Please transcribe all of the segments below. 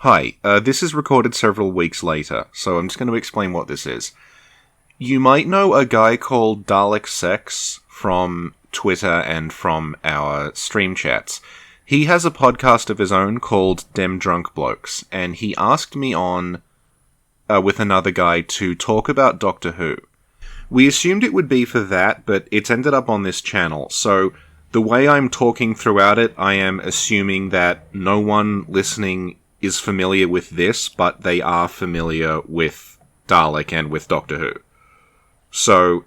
Hi, this is recorded several weeks later, so I'm just going to explain what this is. You might know a guy called Dalek Sex from Twitter and from our stream chats. He has a podcast of his own called Dem Drunk Blokes, and he asked me on with another guy to talk about Doctor Who. We assumed it would be for that, but it's ended up on this channel, so the way I'm talking throughout it, I am assuming that no one listening is familiar with this, but they are familiar with Dalek and with Doctor Who. So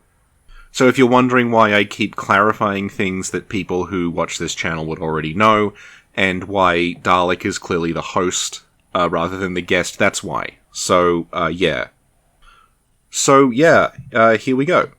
if you're wondering why I keep clarifying things that people who watch this channel would already know, and why Dalek is clearly the host rather than the guest, that's why. So, yeah. Here we go.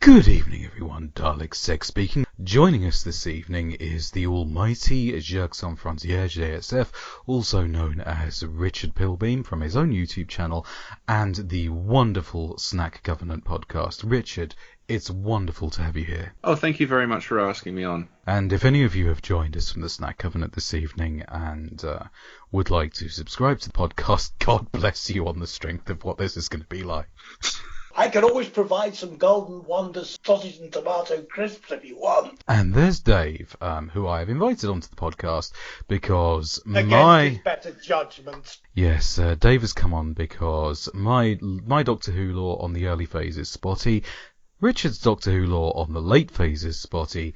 Good evening, everyone. Dalek Sex speaking. Joining us this evening is the almighty Jacques Sans Frontières JSF, also known as Richard Pilbeam from his own YouTube channel, and the wonderful Snack Covenant podcast. Richard, it's wonderful to have you here. Oh, thank you very much for asking me on. And if any of you have joined us from the Snack Covenant this evening and would like to subscribe to the podcast, God bless you on the strength of what this is going to be like. I can always provide some Golden Wonder sausage and tomato crisps if you want. And there's Dave, who I have invited onto the podcast because Against his better judgment. Yes, Dave has come on because my Doctor Who lore on the early phase is spotty, Richard's Doctor Who lore on the late phase is spotty,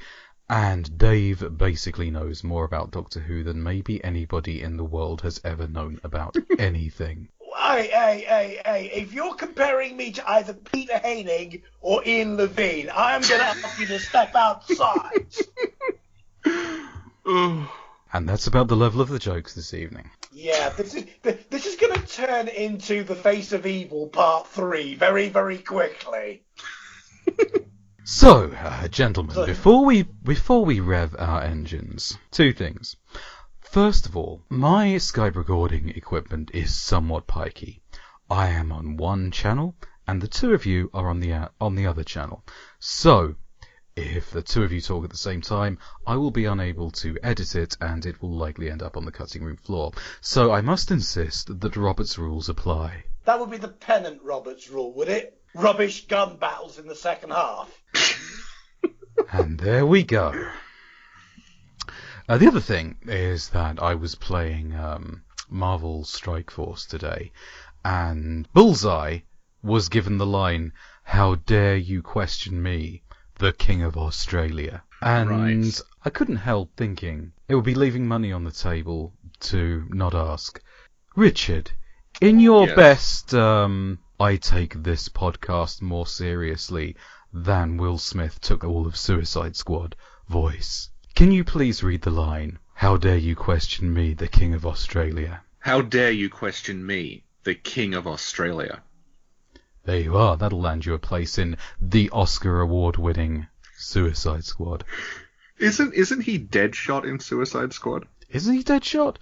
and Dave basically knows more about Doctor Who than maybe anybody in the world has ever known about anything. Hey, if you're comparing me to either Peter Haining or Ian Levine, I'm going to ask you to step outside. And that's about the level of the jokes this evening. Yeah, this is going to turn into The Face of Evil Part 3 very, very quickly. So, gentlemen, before we rev our engines, two things. First of all, my Skype recording equipment is somewhat pikey. I am on one channel, and the two of you are on the other channel. So, if the two of you talk at the same time, I will be unable to edit it, and it will likely end up on the cutting room floor. So I must insist that Robert's rules apply. That would be the Pennant Roberts rule, would it? Rubbish gun battles in the second half. And there we go. The other thing is that I was playing Marvel Strike Force today, and Bullseye was given the line, "How dare you question me, the King of Australia?" And right. I couldn't help thinking it would be leaving money on the table to not ask. Richard, in your best, I take this podcast more seriously than Will Smith took all of Suicide Squad voice, can you please read the line, "How dare you question me, the King of Australia?" How dare you question me, the King of Australia? There you are. That'll land you a place in the Oscar award-winning Suicide Squad. Isn't he Deadshot in Suicide Squad? Isn't he Deadshot?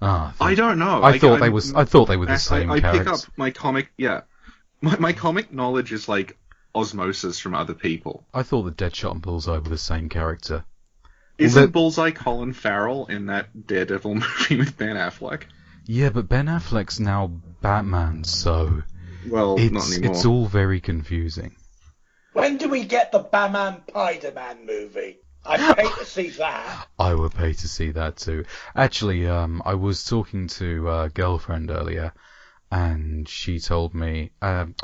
I don't know. I thought they were the same characters. I pick up my comic. Yeah, my comic knowledge is like osmosis from other people. I thought that Deadshot and Bullseye were the same character. Isn't Bullseye Colin Farrell in that Daredevil movie with Ben Affleck? Yeah, but Ben Affleck's now Batman, so not anymore. It's all very confusing. When do we get the Batman Piderman movie? I'd pay to see that. I would pay to see that too. Actually, I was talking to a girlfriend earlier, and she told me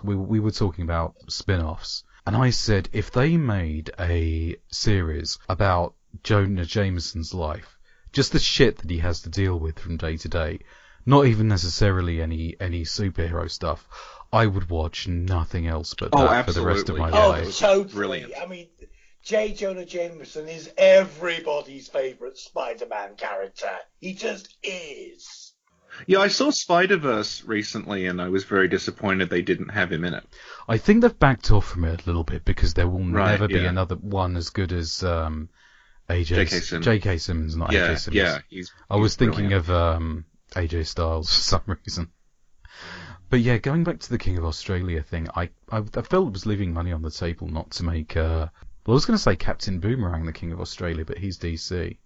we were talking about spin-offs, and I said if they made a series about Jonah Jameson's life, just the shit that he has to deal with from day to day, not even necessarily any superhero stuff, I would watch nothing else but that for the rest of my life. Oh, totally. Brilliant. I mean, J. Jonah Jameson is everybody's favourite Spider-Man character. He just is. Yeah, I saw Spider-Verse recently, and I was very disappointed they didn't have him in it. I think they've backed off from it a little bit because there will never be another one as good as J.K. Simmons, not A.J. Simmons. Yeah, I was thinking of AJ Styles for some reason. But yeah, going back to the King of Australia thing, I felt it was leaving money on the table not to make... I was going to say Captain Boomerang the King of Australia, but he's DC.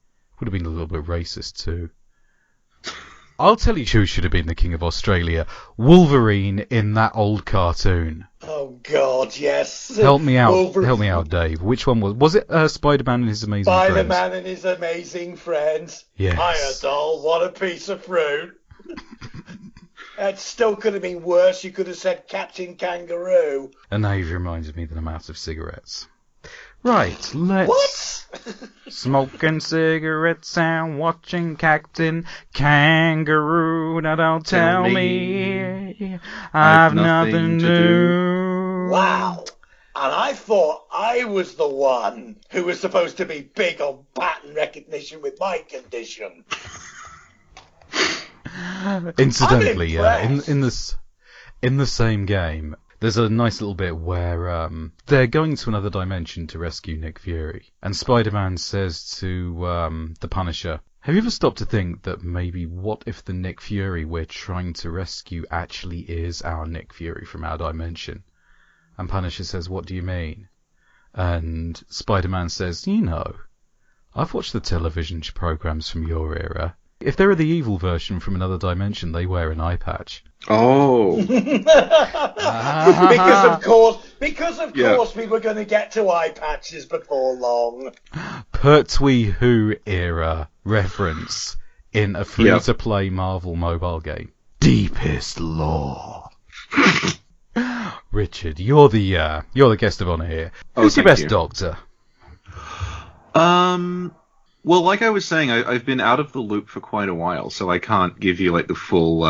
Would have been a little bit racist too. I'll tell you who should have been the King of Australia. Wolverine in that old cartoon. Oh God, yes. Help me out. Help me out, Dave. Which one was it? Spider-Man and his amazing friends. Spider-Man and his amazing friends. Yes. Hiya, doll. What a piece of fruit. That still could have been worse. You could have said Captain Kangaroo. And now you've reminded me that I'm out of cigarettes. Right, let's... What? Smoking cigarettes and watching Captain Kangaroo. Now don't tell me I've nothing to do. Wow. And I thought I was the one who was supposed to be big on pattern recognition with my condition. Incidentally, in the same game, there's a nice little bit where they're going to another dimension to rescue Nick Fury, and Spider-Man says to the Punisher, "Have you ever stopped to think that maybe what if the Nick Fury we're trying to rescue actually is our Nick Fury from our dimension?" And Punisher says, "What do you mean?" And Spider-Man says, "I've watched the television programs from your era. If they're the evil version from another dimension, they wear an eye patch." Oh. because of course we were going to get to eye patches before long. Pertwee Who era reference in a free-to-play Marvel mobile game. Deepest lore. Richard, you're the guest of honor here. Who's your best Doctor? Well, like I was saying, I've been out of the loop for quite a while, so I can't give you like the full.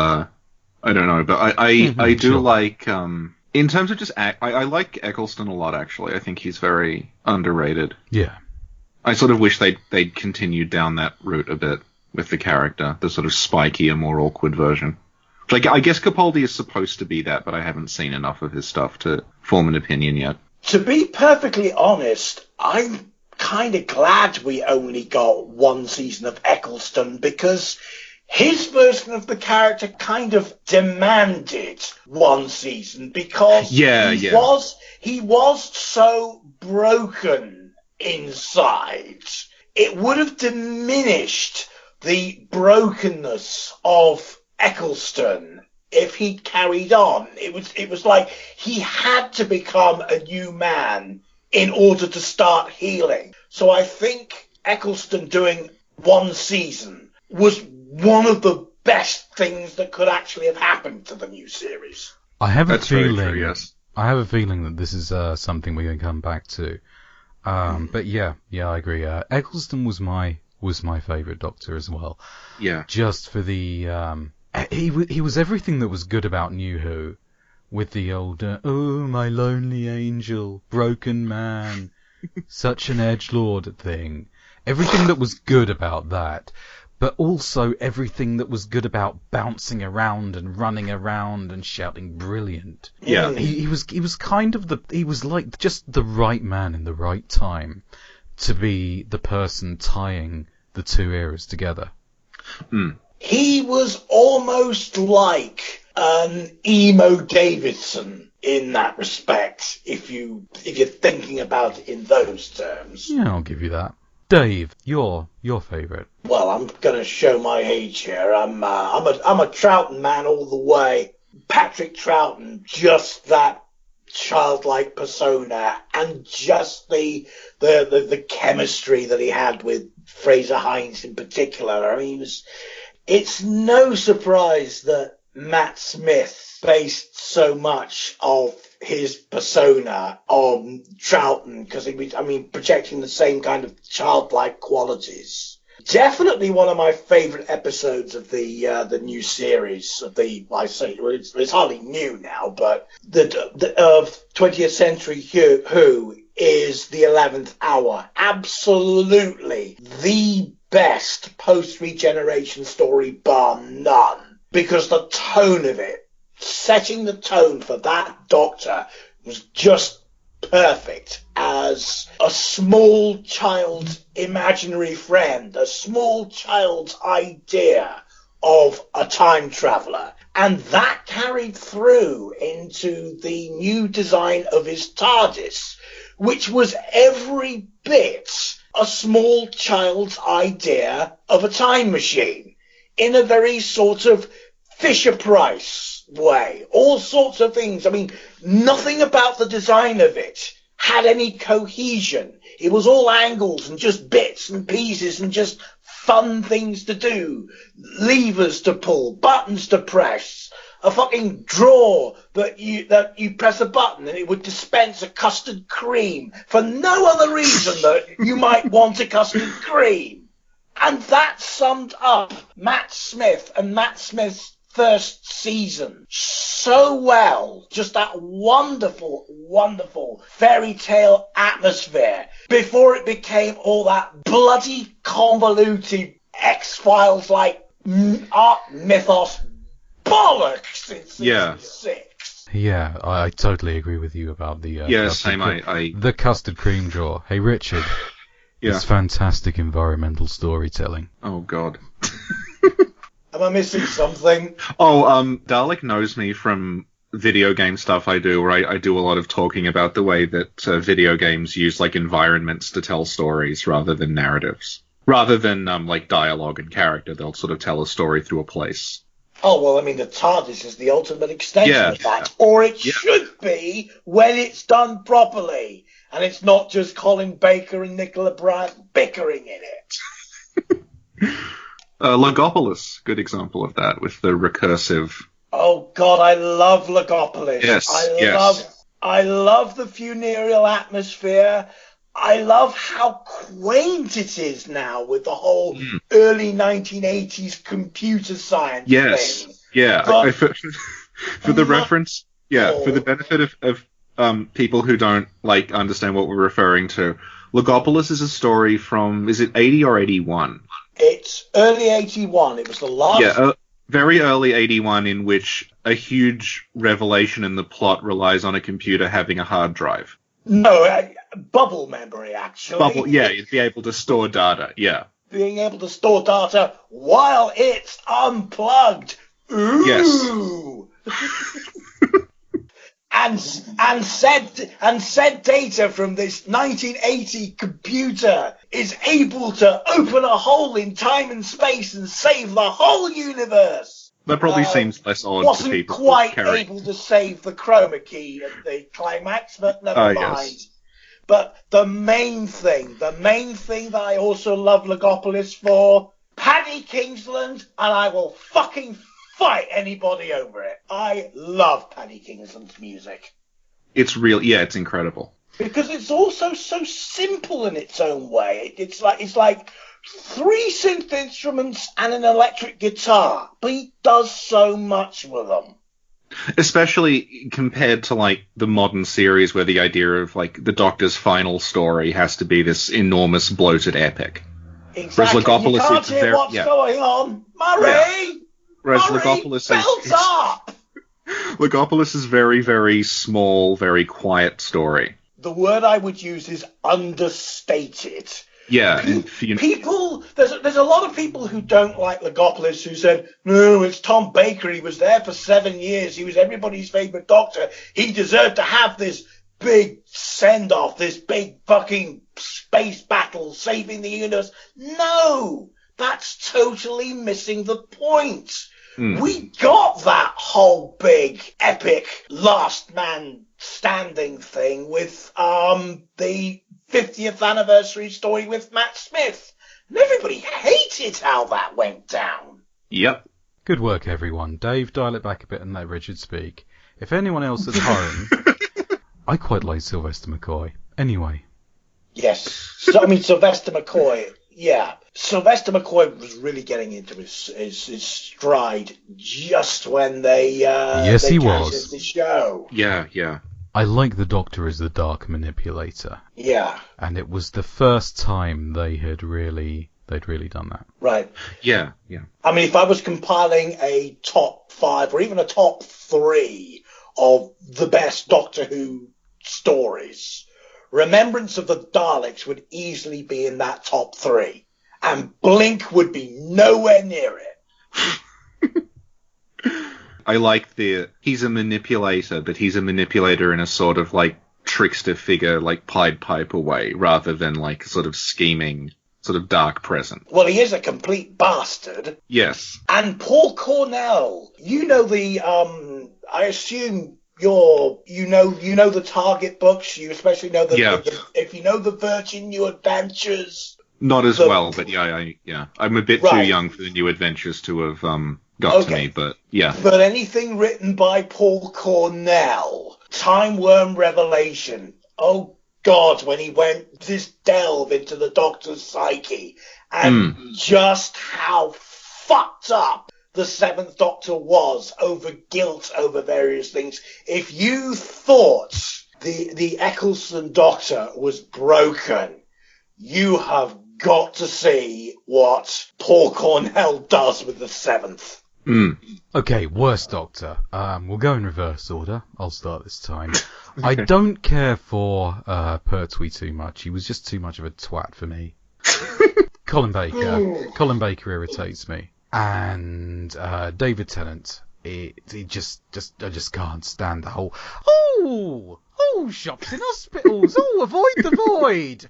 I don't know, but I do like. In terms of just I like Eccleston a lot. Actually, I think he's very underrated. Yeah. I sort of wish they'd continued down that route a bit with the character, the sort of spikier, more awkward version. Like, I guess Capaldi is supposed to be that, but I haven't seen enough of his stuff to form an opinion yet. To be perfectly honest, I'm kind of glad we only got one season of Eccleston, because his version of the character kind of demanded one season, because he was so broken inside. It would have diminished the brokenness of Eccleston if he'd carried on. It was like he had to become a new man in order to start healing. So I think Eccleston doing one season was one of the best things that could actually have happened to the new series. I have a feeling that this is something we're going to come back to. But yeah, I agree. Eccleston was my favourite Doctor as well. Yeah. Just for the he was everything that was good about New Who, with the old "oh my lonely angel, broken man," such an edgelord thing. Everything that was good about that, but also everything that was good about bouncing around and running around and shouting brilliant. Yeah. He was kind of he was like just the right man in the right time to be the person tying the two eras together. Mm. He was almost like an emo Davidson in that respect, if you're thinking about it in those terms. Yeah, I'll give you that. Dave, your favourite? Well, I'm gonna show my age here. I'm a Troughton man all the way. Patrick Troughton, just that childlike persona, and just the chemistry that he had with Fraser Hines in particular. I mean, it's no surprise that Matt Smith based so much of his persona on Troughton, because he was, projecting the same kind of childlike qualities. Definitely one of my favourite episodes of the new series of it's hardly new now, but of 20th Century Who is the 11th Hour. Absolutely the best post-regeneration story, bar none, because the tone of it, setting the tone for that Doctor, was just perfect as a small child's imaginary friend, a small child's idea of a time traveller. And that carried through into the new design of his TARDIS, which was every bit a small child's idea of a time machine in a very sort of Fisher-Price way. All sorts of things. I mean, nothing about the design of it had any cohesion. It was all angles and just bits and pieces and just fun things to do. Levers to pull, buttons to press, a fucking drawer that you press a button and it would dispense a custard cream for no other reason that you might want a custard cream. And that summed up Matt Smith and Matt Smith's first season so well. Just that wonderful, wonderful fairy tale atmosphere before it became all that bloody convoluted X-Files like art mythos bollocks in season 6. Yeah, I totally agree with you about the the custard cream drawer. Hey, Richard. Yeah. It's fantastic environmental storytelling. Oh, God. Am I missing something? Dalek knows me from video game stuff I do, where I do a lot of talking about the way that video games use, like, environments to tell stories rather than narratives. Rather than, like, dialogue and character, they'll sort of tell a story through a place. Oh, well, I mean, the TARDIS is the ultimate extension of that. Yeah. Or it should be when it's done properly. And it's not just Colin Baker and Nicola Bryant bickering in it. Logopolis, good example of that, with the recursive... Oh, God, I love Logopolis. Yes, I love the funereal atmosphere. I love how quaint it is now with the whole early 1980s computer science thing. Yeah. But for the reference, for the benefit of people who don't like understand what we're referring to, Logopolis is a story from, is it 80 or 81? It's early 81. It was the last... Yeah, very early 81, in which a huge revelation in the plot relies on a computer having a hard drive. No, bubble memory, actually. You'd be able to store data, yeah. Being able to store data while it's unplugged. Ooh! Yes. and said data from this 1980 computer is able to open a hole in time and space and save the whole universe. That probably seems less odd to people. Wasn't quite able to save the chroma key at the climax, but never mind. Yes. But the main thing that I also love Logopolis for, Paddy Kingsland, and I will fucking fight anybody over it. I love Paddy Kingsland's music. It's real, it's incredible. Because it's also so simple in its own way. It's like 3 synth instruments and an electric guitar, but he does so much with them. Especially compared to, like, the modern series where the idea of, like, the Doctor's final story has to be this enormous bloated epic. Exactly. Whereas Logopolis, you can't hear what's going on. Murray! Yeah. Whereas Logopolis built up! Logopolis is very, very small, very quiet story. The word I would use is understated. Yeah. People, there's a lot of people who don't like Logopolis who said, no, it's Tom Baker. He was there for 7 years. He was everybody's favourite Doctor. He deserved to have this big send-off, this big fucking space battle saving the universe. No, that's totally missing the point. We got that whole big, epic, last man standing thing with the 50th anniversary story with Matt Smith. And everybody hated how that went down. Yep. Good work, everyone. Dave, dial it back a bit and let Richard speak. If anyone else at home... I quite like Sylvester McCoy. Anyway. Yes. So, I mean, Sylvester McCoy, yeah. Sylvester McCoy was really getting into his stride just when they he was. the show. Yeah. I like the Doctor as the Dark Manipulator. Yeah. And it was the first time they'd really done that. Right. Yeah. I mean, if I was compiling a top 5 or even a top 3 of the best Doctor Who stories, Remembrance of the Daleks would easily be in that top 3. And Blink would be nowhere near it. I like he's a manipulator, but he's a manipulator in a sort of, like, trickster figure like Pied Piper way, rather than like a sort of scheming, sort of dark present. Well, he is a complete bastard. Yes. And Paul Cornell, you know the I assume you know the Target books. You especially know if you know the Virgin New Adventures. Not as well, but yeah. I'm a bit too young for the New Adventures to have got to me, but yeah. But anything written by Paul Cornell, Time Worm Revelation. Oh God, when he went this delve into the Doctor's psyche and just how fucked up the Seventh Doctor was over guilt over various things. If you thought the Eccleston Doctor was broken, you have got to see what Paul Cornell does with the Seventh. Okay, worst Doctor. We'll go in reverse order. I'll start this time. Okay. I don't care for Pertwee too much. He was just too much of a twat for me. Colin Baker irritates me. And David Tennant, I just can't stand the whole shops in hospitals. Avoid the void.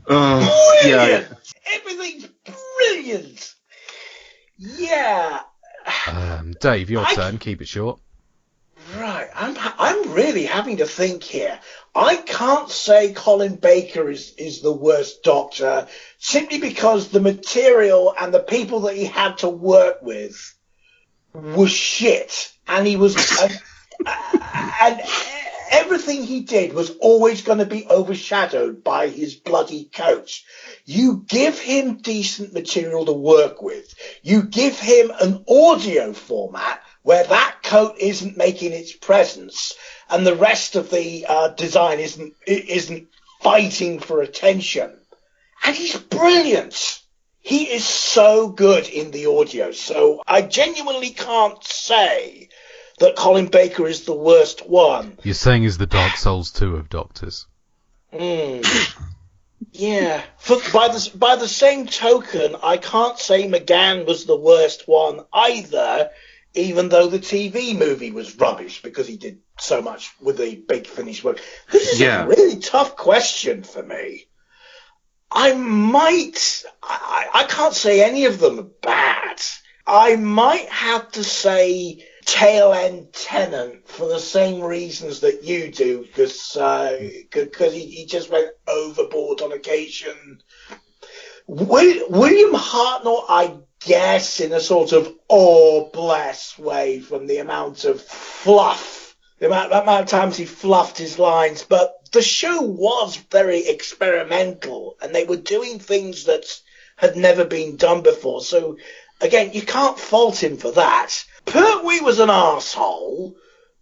Brilliant. Everything's brilliant. Yeah. Dave, your turn. Keep it short. Right. I'm really having to think here. I can't say Colin Baker is the worst Doctor simply because the material and the people that he had to work with was shit, and he was and everything he did was always going to be overshadowed by his bloody coach. You give him decent material to work with. You give him an audio format where that coat isn't making its presence and the rest of the design isn't fighting for attention. And he's brilliant. He is so good in the audio. So I genuinely can't say that Colin Baker is the worst one. You're saying he's the Dark Souls 2 of Doctors. Yeah. By the same token, I can't say McGann was the worst one either, even though the TV movie was rubbish because he did so much with the Big Finish work. This is a really tough question for me. I can't say any of them are bad. I might have to say Tail End Tennant for the same reasons that you do, because he just went overboard on occasion. William Hartnell, I guess, in a sort of bless way from the amount of fluff, the amount of times he fluffed his lines, but the show was very experimental and they were doing things that had never been done before. So again, you can't fault him for that. Pertwee was an arsehole,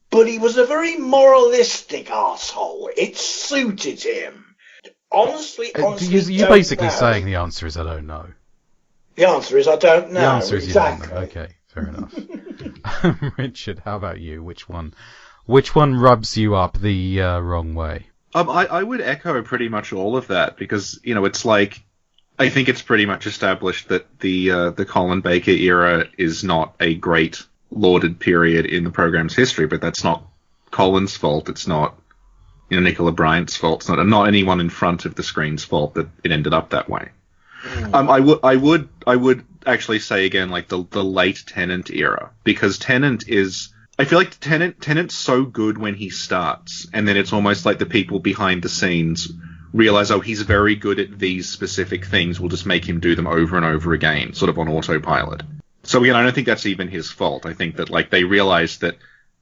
but he was a very moralistic arsehole. It suited him. Honestly, you're basically saying the answer is I don't know. The answer is I don't know. The answer is exactly. You don't know. Okay, fair enough. Richard, how about you? Which one rubs you up the wrong way? I would echo pretty much all of that because it's like I think it's pretty much established that the Colin Baker era is not a great lauded period in the program's history, but that's not Colin's fault. It's not Nicola Bryant's fault. It's not anyone in front of the screen's fault that it ended up that way. I would actually say again like the late Tennant era, because Tennant is, I feel like Tennant's so good when he starts, and then it's almost like the people behind the scenes realize, oh, he's very good at these specific things, we'll just make him do them over and over again, sort of on autopilot. So again, I don't think that's even his fault. I think that like they realize that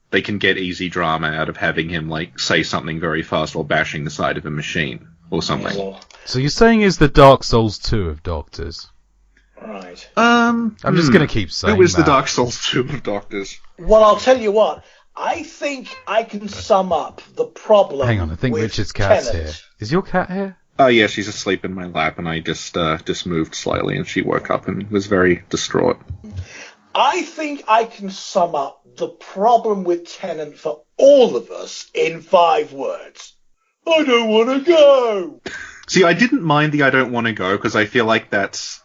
they can get easy drama out of having him like say something very fast while bashing the side of a machine or something. Yeah. So you're saying is the Dark Souls 2 of Doctors? Right. I'm just going to keep saying Who is that. the Dark Souls 2 of Doctors? Well, I'll tell you what. I think I can sum up the problem. Hang on, I think with Richard's cat's Tennant. here. Is your cat here? Oh yeah, she's asleep in my lap, and I just moved slightly, and she woke up and was very distraught. I think I can sum up the problem with Tennant for all of us in 5 words. I don't want to go. See, I didn't mind the I don't want to go, because I feel like that's...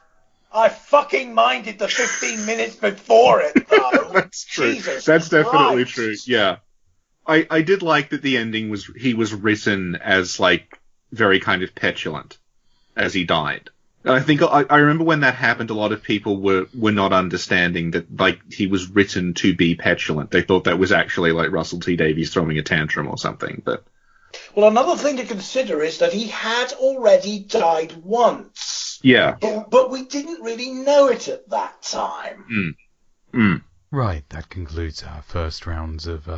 I fucking minded the 15 minutes before it, though. That's true. Jesus That's definitely Christ. true, yeah. I did like that the ending was he was written as, like, very kind of petulant as he died. I think I remember when that happened, a lot of people were not understanding that, like, he was written to be petulant. They thought that was actually, like, Russell T Davies throwing a tantrum or something, but... Well, another thing to consider is that he had already died once. Yeah. But we didn't really know it at that time. Right, that concludes our first rounds of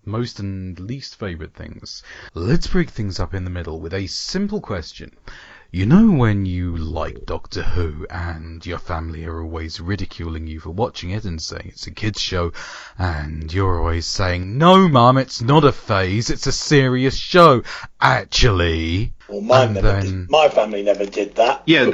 most and least favourite things. Let's break things up in the middle with a simple question. You know when you like Doctor Who and your family are always ridiculing you for watching it and saying it's a kids' show, and you're always saying, "No, Mum, it's not a phase, it's a serious show, actually." Well, my family never did that. Yeah,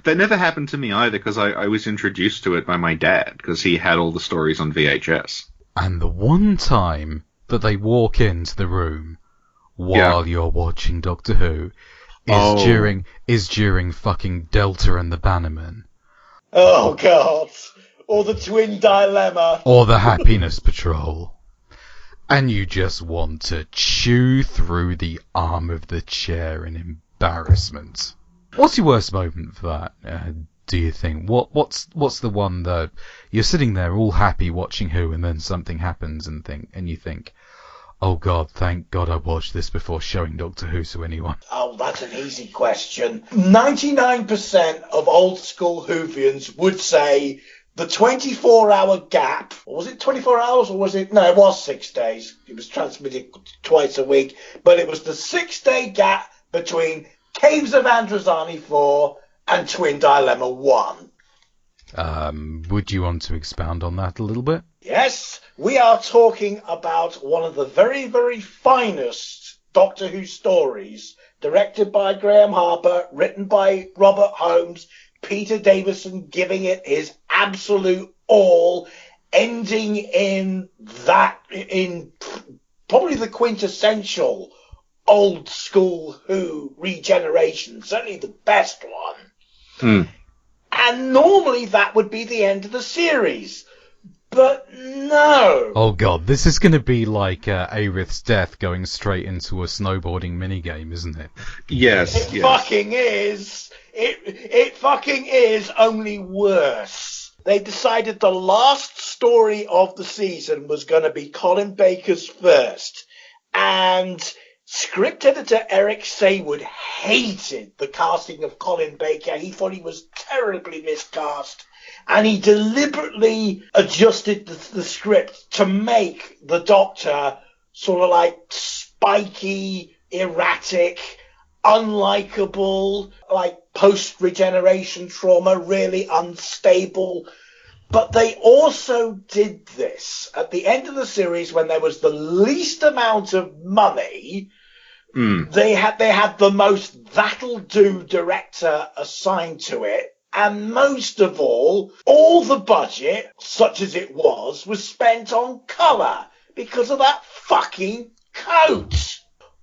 that never happened to me either, because I was introduced to it by my dad, because he had all the stories on VHS. And the one time that they walk into the room while you're watching Doctor Who is during fucking Delta and the Bannerman. Oh, God. Or the Twin Dilemma. Or the Happiness Patrol. And you just want to chew through the arm of the chair in embarrassment. What's your worst moment for that, do you think? What's the one that you're sitting there all happy watching Who, and then something happens and you think, "Oh God, thank God I watched this before showing Doctor Who to anyone"? Oh, that's an easy question. 99% of old school Whovians would say the 24-hour gap, or was it 24 hours, or was it, no, it was 6 days. It was transmitted twice a week, but it was the 6-day gap between Caves of Androzani 4 and Twin Dilemma 1. Would you want to expound on that a little bit? Yes, we are talking about one of the very, very finest Doctor Who stories, directed by Graham Harper, written by Robert Holmes, Peter Davison giving it his absolute all, ending in probably the quintessential old school Who regeneration, certainly the best one. And normally that would be the end of the series. But no. Oh God, this is going to be like Aerith's death going straight into a snowboarding minigame, isn't it? Yes. It fucking is. It fucking is, only worse. They decided the last story of the season was going to be Colin Baker's first. And script editor Eric Saywood hated the casting of Colin Baker. He thought he was terribly miscast. And he deliberately adjusted the script to make the Doctor sort of like spiky, erratic, unlikable, like post-regeneration trauma, really unstable. But they also did this at the end of the series when there was the least amount of money. They had the most that'll-do director assigned to it. And most of all the budget, such as it was spent on colour because of that fucking coat.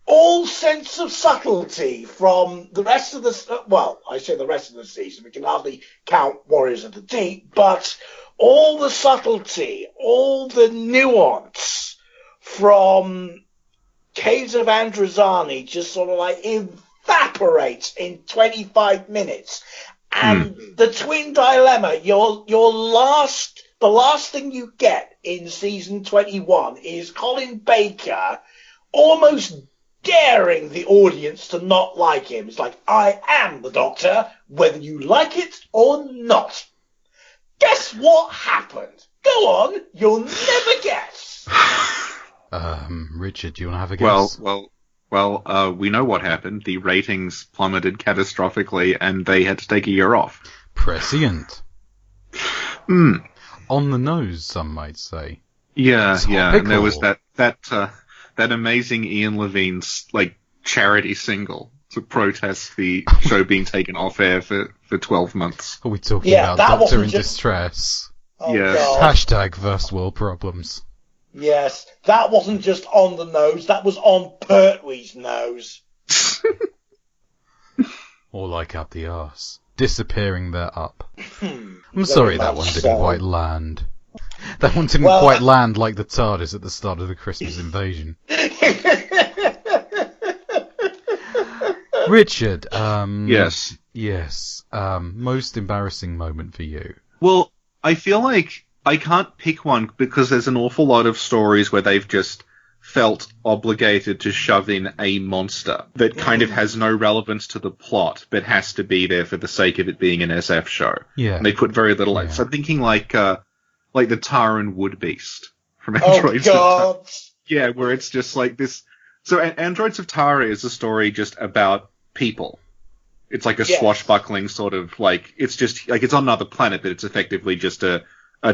All sense of subtlety from the rest of the... I say the rest of the season. We can hardly count Warriors of the Deep. But all the subtlety, all the nuance from Caves of Androzani just sort of like evaporates in 25 minutes. And the Twin Dilemma, the last thing you get in season 21 is Colin Baker almost daring the audience to not like him. It's like, I am the Doctor, whether you like it or not. Guess what happened? Go on, you'll never guess. Richard, do you want to have a guess? Well, we know what happened. The ratings plummeted catastrophically, and they had to take a year off. Prescient. On the nose, some might say. Yeah. And there was that amazing Ian Levine's charity single to protest the show being taken off air for 12 months. Are we talking about Doctor in Distress? Oh, yes. God. Hashtag first world problems. Yes, that wasn't just on the nose, that was on Pertwee's nose. Or like up the arse. Disappearing there up. I'm sorry that one didn't quite land. That one didn't quite land like the TARDIS at the start of the Christmas invasion. Richard, Yes. Yes, most embarrassing moment for you. Well, I feel like I can't pick one because there's an awful lot of stories where they've just felt obligated to shove in a monster that kind of has no relevance to the plot, but has to be there for the sake of it being an SF show. Yeah. And they put very little in. So I'm thinking like the Taran Woodbeast from Androids of Tara. Yeah, where it's just like this. So Androids of Tara is a story just about people. It's like a swashbuckling sort of like, it's just like, it's on another planet, but it's effectively just a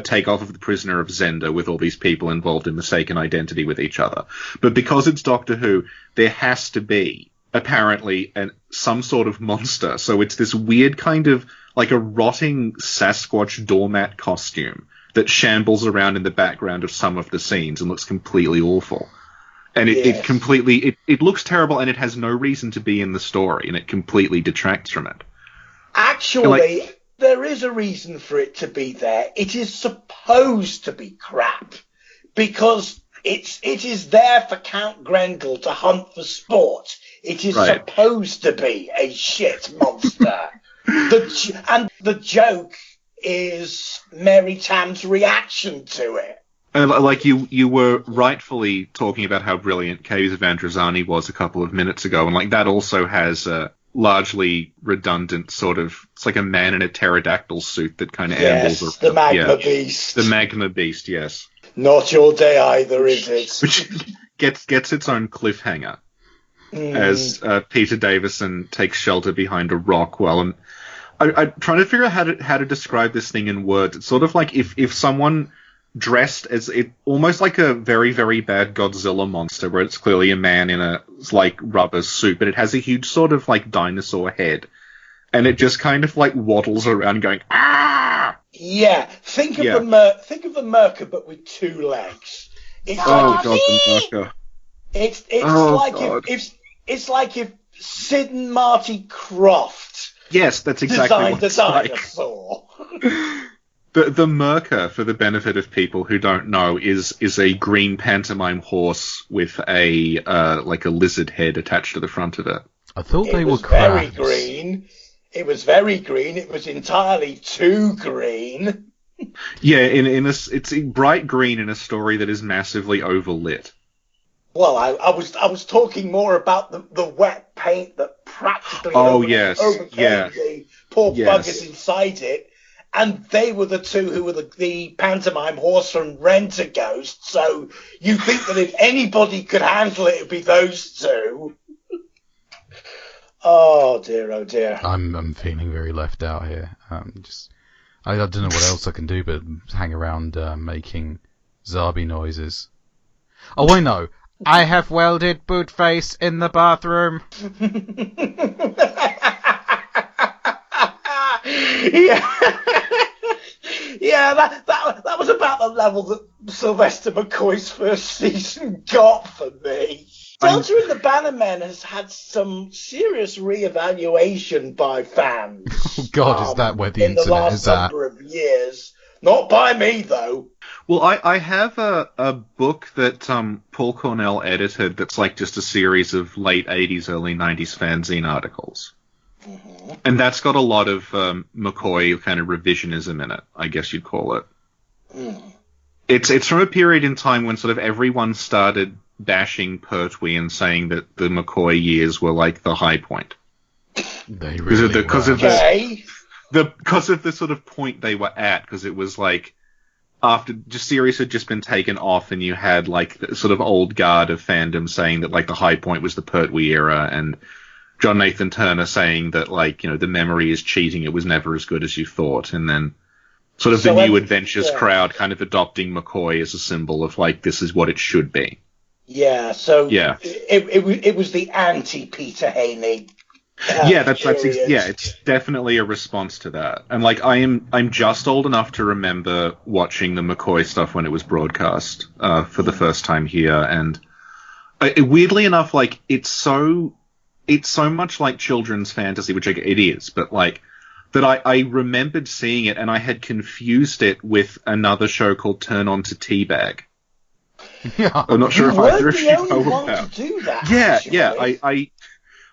takeoff of the Prisoner of Zenda with all these people involved in mistaken identity with each other. But because it's Doctor Who, there has to be, apparently, some sort of monster. So it's this weird kind of, like a rotting Sasquatch doormat costume that shambles around in the background of some of the scenes and looks completely awful. And it looks terrible, and it has no reason to be in the story, and it completely detracts from it. Actually, there is a reason for it to be there. It is supposed to be crap because it is there for Count Grendel to hunt for sport. It is supposed to be a shit monster. The joke is Mary Tam's reaction to it. Like you were rightfully talking about how brilliant Caves of Androzani was a couple of minutes ago, and like that also has a largely redundant sort of, it's like a man in a pterodactyl suit that kind of ambles around. The Magma Beast. The Magma Beast, yes. Not your day either, is it? Which gets its own cliffhanger as Peter Davison takes shelter behind a rock while I'm trying to figure out how to describe this thing in words. It's sort of like if someone dressed as almost like a very, very bad Godzilla monster, where it's clearly a man in a like rubber suit, but it has a huge sort of like dinosaur head, and it just kind of like waddles around going ah. Yeah, think of the Merca, but with two legs. It's the Merca. It's like if Sid and Marty Croft. Yes, that's exactly what it's like. Dinosaur. The Merca, for the benefit of people who don't know, is a green pantomime horse with a like a lizard head attached to the front of it. I thought they were crabs. Very green. It was very green. It was entirely too green. Yeah, it's bright green in a story that is massively overlit. Well, I was talking more about the wet paint that practically overcame the poor buggers inside it. And they were the two who were the pantomime horse from Rent-A-Ghost. So you think that if anybody could handle it, it'd be those two. Oh dear, oh dear. I'm feeling very left out here. I don't know what else I can do but hang around making Zarby noises. Oh, I know. I have welded Bootface in the bathroom. Yeah, that was about the level that Sylvester McCoy's first season got for me. Delta and the Bannermen has had some serious re-evaluation by fans. Oh God, is that where the internet is at? In the last number of years. Not by me, though. Well, I have a book that Paul Cornell edited that's like just a series of late 80s, early 90s fanzine articles. Mm-hmm. And that's got a lot of McCoy kind of revisionism in it, I guess you'd call it. Mm. It's from a period in time when sort of everyone started bashing Pertwee and saying that the McCoy years were like the high point. They really were. Because of the sort of point they were at, because it was like after just series had just been taken off, and you had like the sort of old guard of fandom saying that like the high point was the Pertwee era, and John Nathan Turner saying that, like, you know, the memory is cheating, it was never as good as you thought, and then sort of the New Adventures crowd kind of adopting McCoy as a symbol of, like, this is what it should be. Yeah, so it was the anti-Peter Haney. It's definitely a response to that. And, like, I'm just old enough to remember watching the McCoy stuff when it was broadcast for the first time here, and weirdly enough, like, it's so much like children's fantasy, which it is, but like that I remembered seeing it, and I had confused it with another show called Turn On to Teabag. Yeah. I'm not sure if weren't either of the you only know one about. to do that. Yeah, actually. yeah.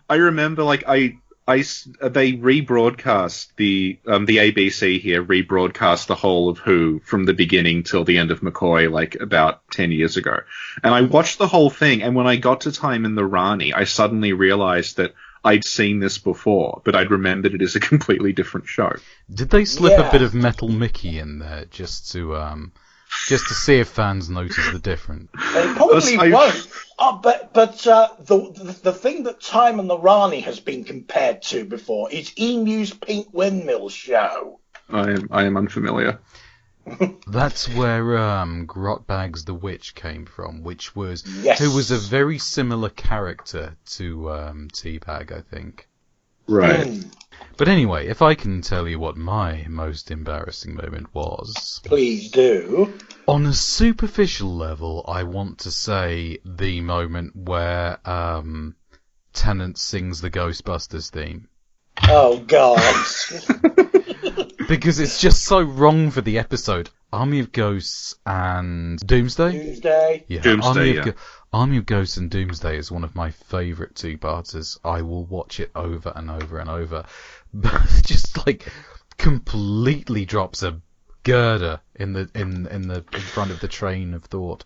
I remember they rebroadcast the ABC here rebroadcast the whole of Who from the beginning till the end of McCoy like about 10 years ago, and I watched the whole thing. And when I got to Time in the Rani, I suddenly realized that I'd seen this before, but I'd remembered it as a completely different show. Did they slip a Yeah. bit of Metal Mickey in there just to see if fans notice the difference? They probably won't. But the thing that Time and the Rani has been compared to before is Emu's Pink Windmill Show. I am unfamiliar. That's where Grotbags the Witch came from, which was Yes. who was a very similar character to Teabag, I think. Right. Mm, But anyway, if I can tell you what my most embarrassing moment was, please do. on a superficial level, I want to say the moment where Tennant sings the Ghostbusters theme. Oh, God. Because it's just so wrong for the episode. Army of Ghosts and Doomsday? Tuesday. Yeah, Doomsday, Army of Ghosts and Doomsday is one of my favourite two-parters. I will watch it over and over and over. But just like completely drops a girder in front of the train of thought.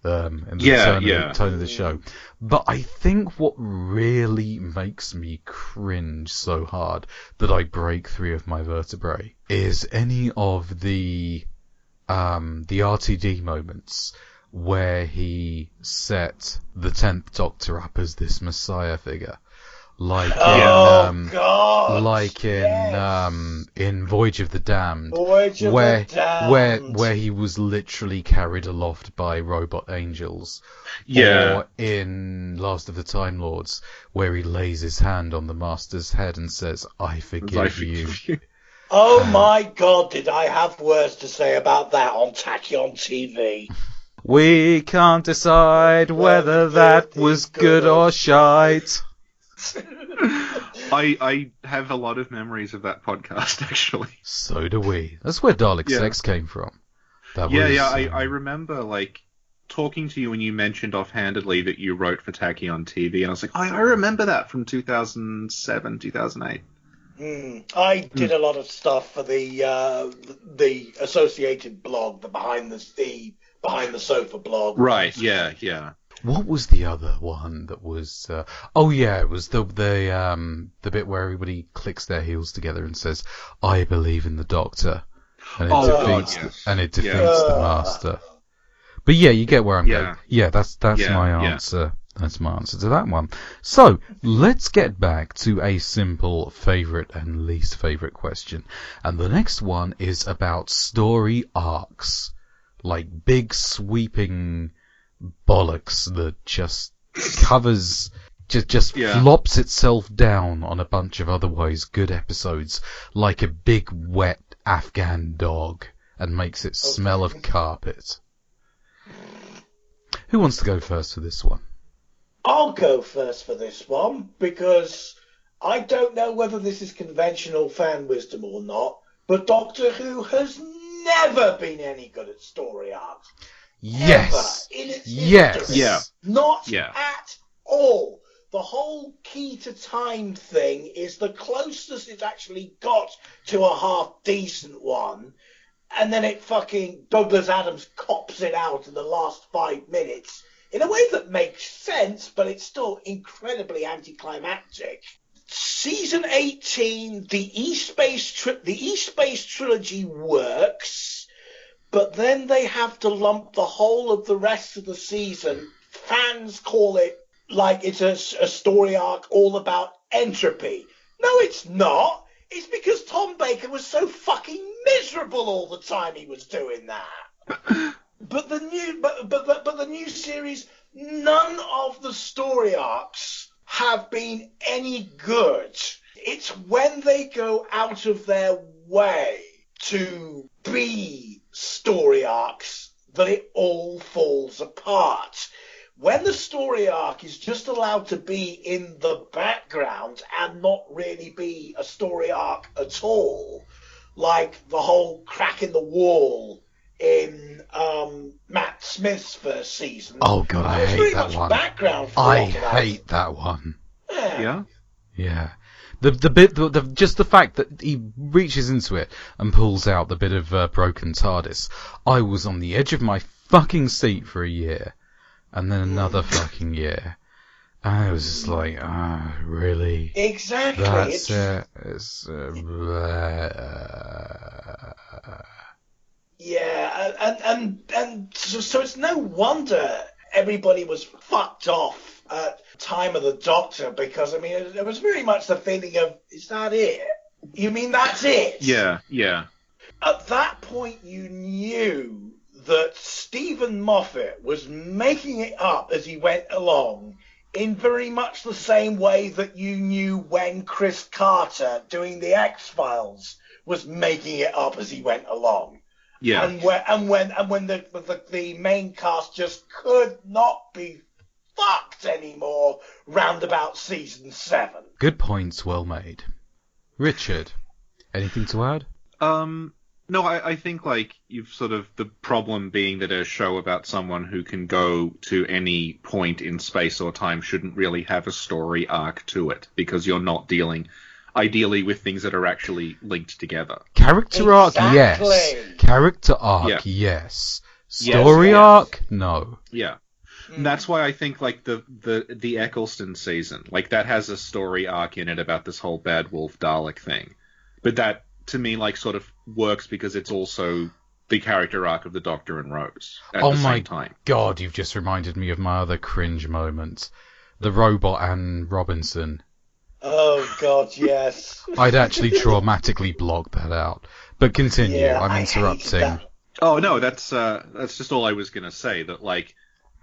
In the tone of the show. But I think what really makes me cringe so hard that I break 3 of my vertebrae is any of the RTD moments where he set the 10th Doctor up as this Messiah figure. Like in Voyage of the Damned, where he was literally carried aloft by robot angels. Yeah. Or in Last of the Time Lords, where he lays his hand on the Master's head and says, "I forgive you." Oh my God, did I have words to say about that on Tachyon TV? We can't decide whether that was good or shite. I have a lot of memories of that podcast, actually. So do we. That's where Dalek Sex came from. I remember, like, talking to you when you mentioned offhandedly that you wrote for Tachyon TV, and I was like, I remember that from 2007, 2008. I did a lot of stuff for the associated blog, the Behind the Sofa blog. Right, yeah. What was the other one that was... it was the bit where everybody clicks their heels together and says, "I believe in the Doctor." And it defeats the Master. But yeah, you get where I'm going. Yeah, that's my answer. That's my answer to that one. So, let's get back to a simple favourite and least favourite question. And the next one is about story arcs. Like big sweeping bollocks that just covers, flops itself down on a bunch of otherwise good episodes like a big wet Afghan dog and makes it smell of carpet. Who wants to go first for this one? I'll go first for this one because I don't know whether this is conventional fan wisdom or not, but Doctor Who has never been any good at story arcs. Yes. Ever in its Yes. history. Yeah. Not Yeah. at all. The whole key to time thing is the closest it's actually got to a half decent one, and then it fucking Douglas Adams cops it out in the last 5 minutes in a way that makes sense, but it's still incredibly anticlimactic. Season 18, the E-Space trilogy works, but then they have to lump the whole of the rest of the season. Fans call it like it's a story arc all about entropy. No, it's not. It's because Tom Baker was so fucking miserable all the time he was doing that. But the new series, none of the story arcs have been any good. It's when they go out of their way to be story arcs that it all falls apart. when the story arc is just allowed to be in the background and not really be a story arc at all, like the whole crack in the wall in Matt Smith's first season. Oh god, I hate that one. Background for I hate that one. Yeah? Yeah. Just the fact that he reaches into it and pulls out the bit of broken TARDIS. I was on the edge of my fucking seat for a year, and then another fucking year. And I was just like, really? Exactly. That's it. Yeah, and so it's no wonder everybody was fucked off at Time of the Doctor, because, I mean, there was very much the feeling of, is that it? You mean that's it? Yeah. At that point, you knew that Stephen Moffat was making it up as he went along, in very much the same way that you knew when Chris Carter, doing the X-Files, was making it up as he went along. Yeah. And when the main cast just could not be fucked anymore round about season 7. Good points, well made. Richard, anything to add? No, I think, like, you've sort of, the problem being that a show about someone who can go to any point in space or time shouldn't really have a story arc to it, because you're not dealing, ideally, with things that are actually linked together. Character arc, yes. Character arc, yes. Story arc, no. Yeah. And that's why I think, like, the Eccleston season, like, that has a story arc in it about this whole Bad Wolf Dalek thing. But that, to me, like, sort of works because it's also the character arc of the Doctor and Rose at the same time. God, you've just reminded me of my other cringe moment. The robot and Robinson. Oh, God, yes. I'd actually traumatically blocked that out. But continue, Yeah, I'm interrupting. Oh, no, that's just all I was going to say, that, like,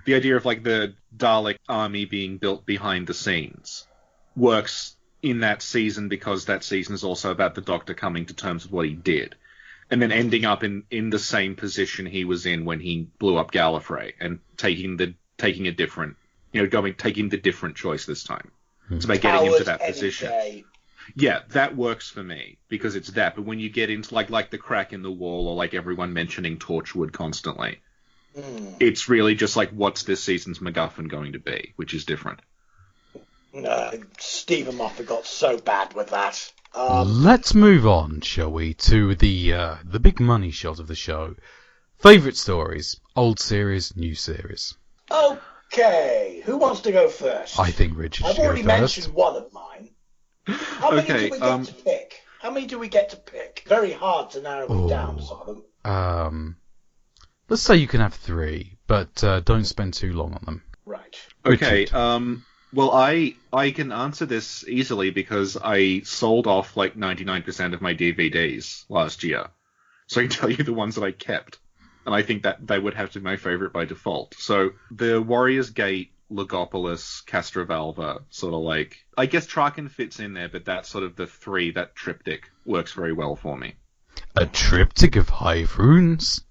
the idea of, like, the Dalek army being built behind the scenes works in that season because that season is also about the Doctor coming to terms with what he did, and then ending up in the same position he was in when he blew up Gallifrey, and taking the different choice this time. It's about getting into that position. Yeah, that works for me because it's that. But when you get into like the crack in the wall, or like everyone mentioning Torchwood constantly, it's really just like, what's this season's MacGuffin going to be, which is different. Stephen Moffat got so bad with that. Let's move on, shall we, to the big money shot of the show. Favourite stories, old series, new series. Okay, who wants to go first? I think Richard should I've already go first. mentioned one of mine. How many do we get to pick? How many do we get to pick? Very hard to narrow them down, some of them. Let's say you can have 3, but don't spend too long on them. Right. Okay, well, I can answer this easily because I sold off like 99% of my DVDs last year. So I can tell you the ones that I kept. And I think that they would have to be my favorite by default. So the Warriors Gate, Logopolis, Castrovalva, sort of like... I guess Traken fits in there, but that's sort of the 3, that triptych works very well for me. A triptych of hive runes?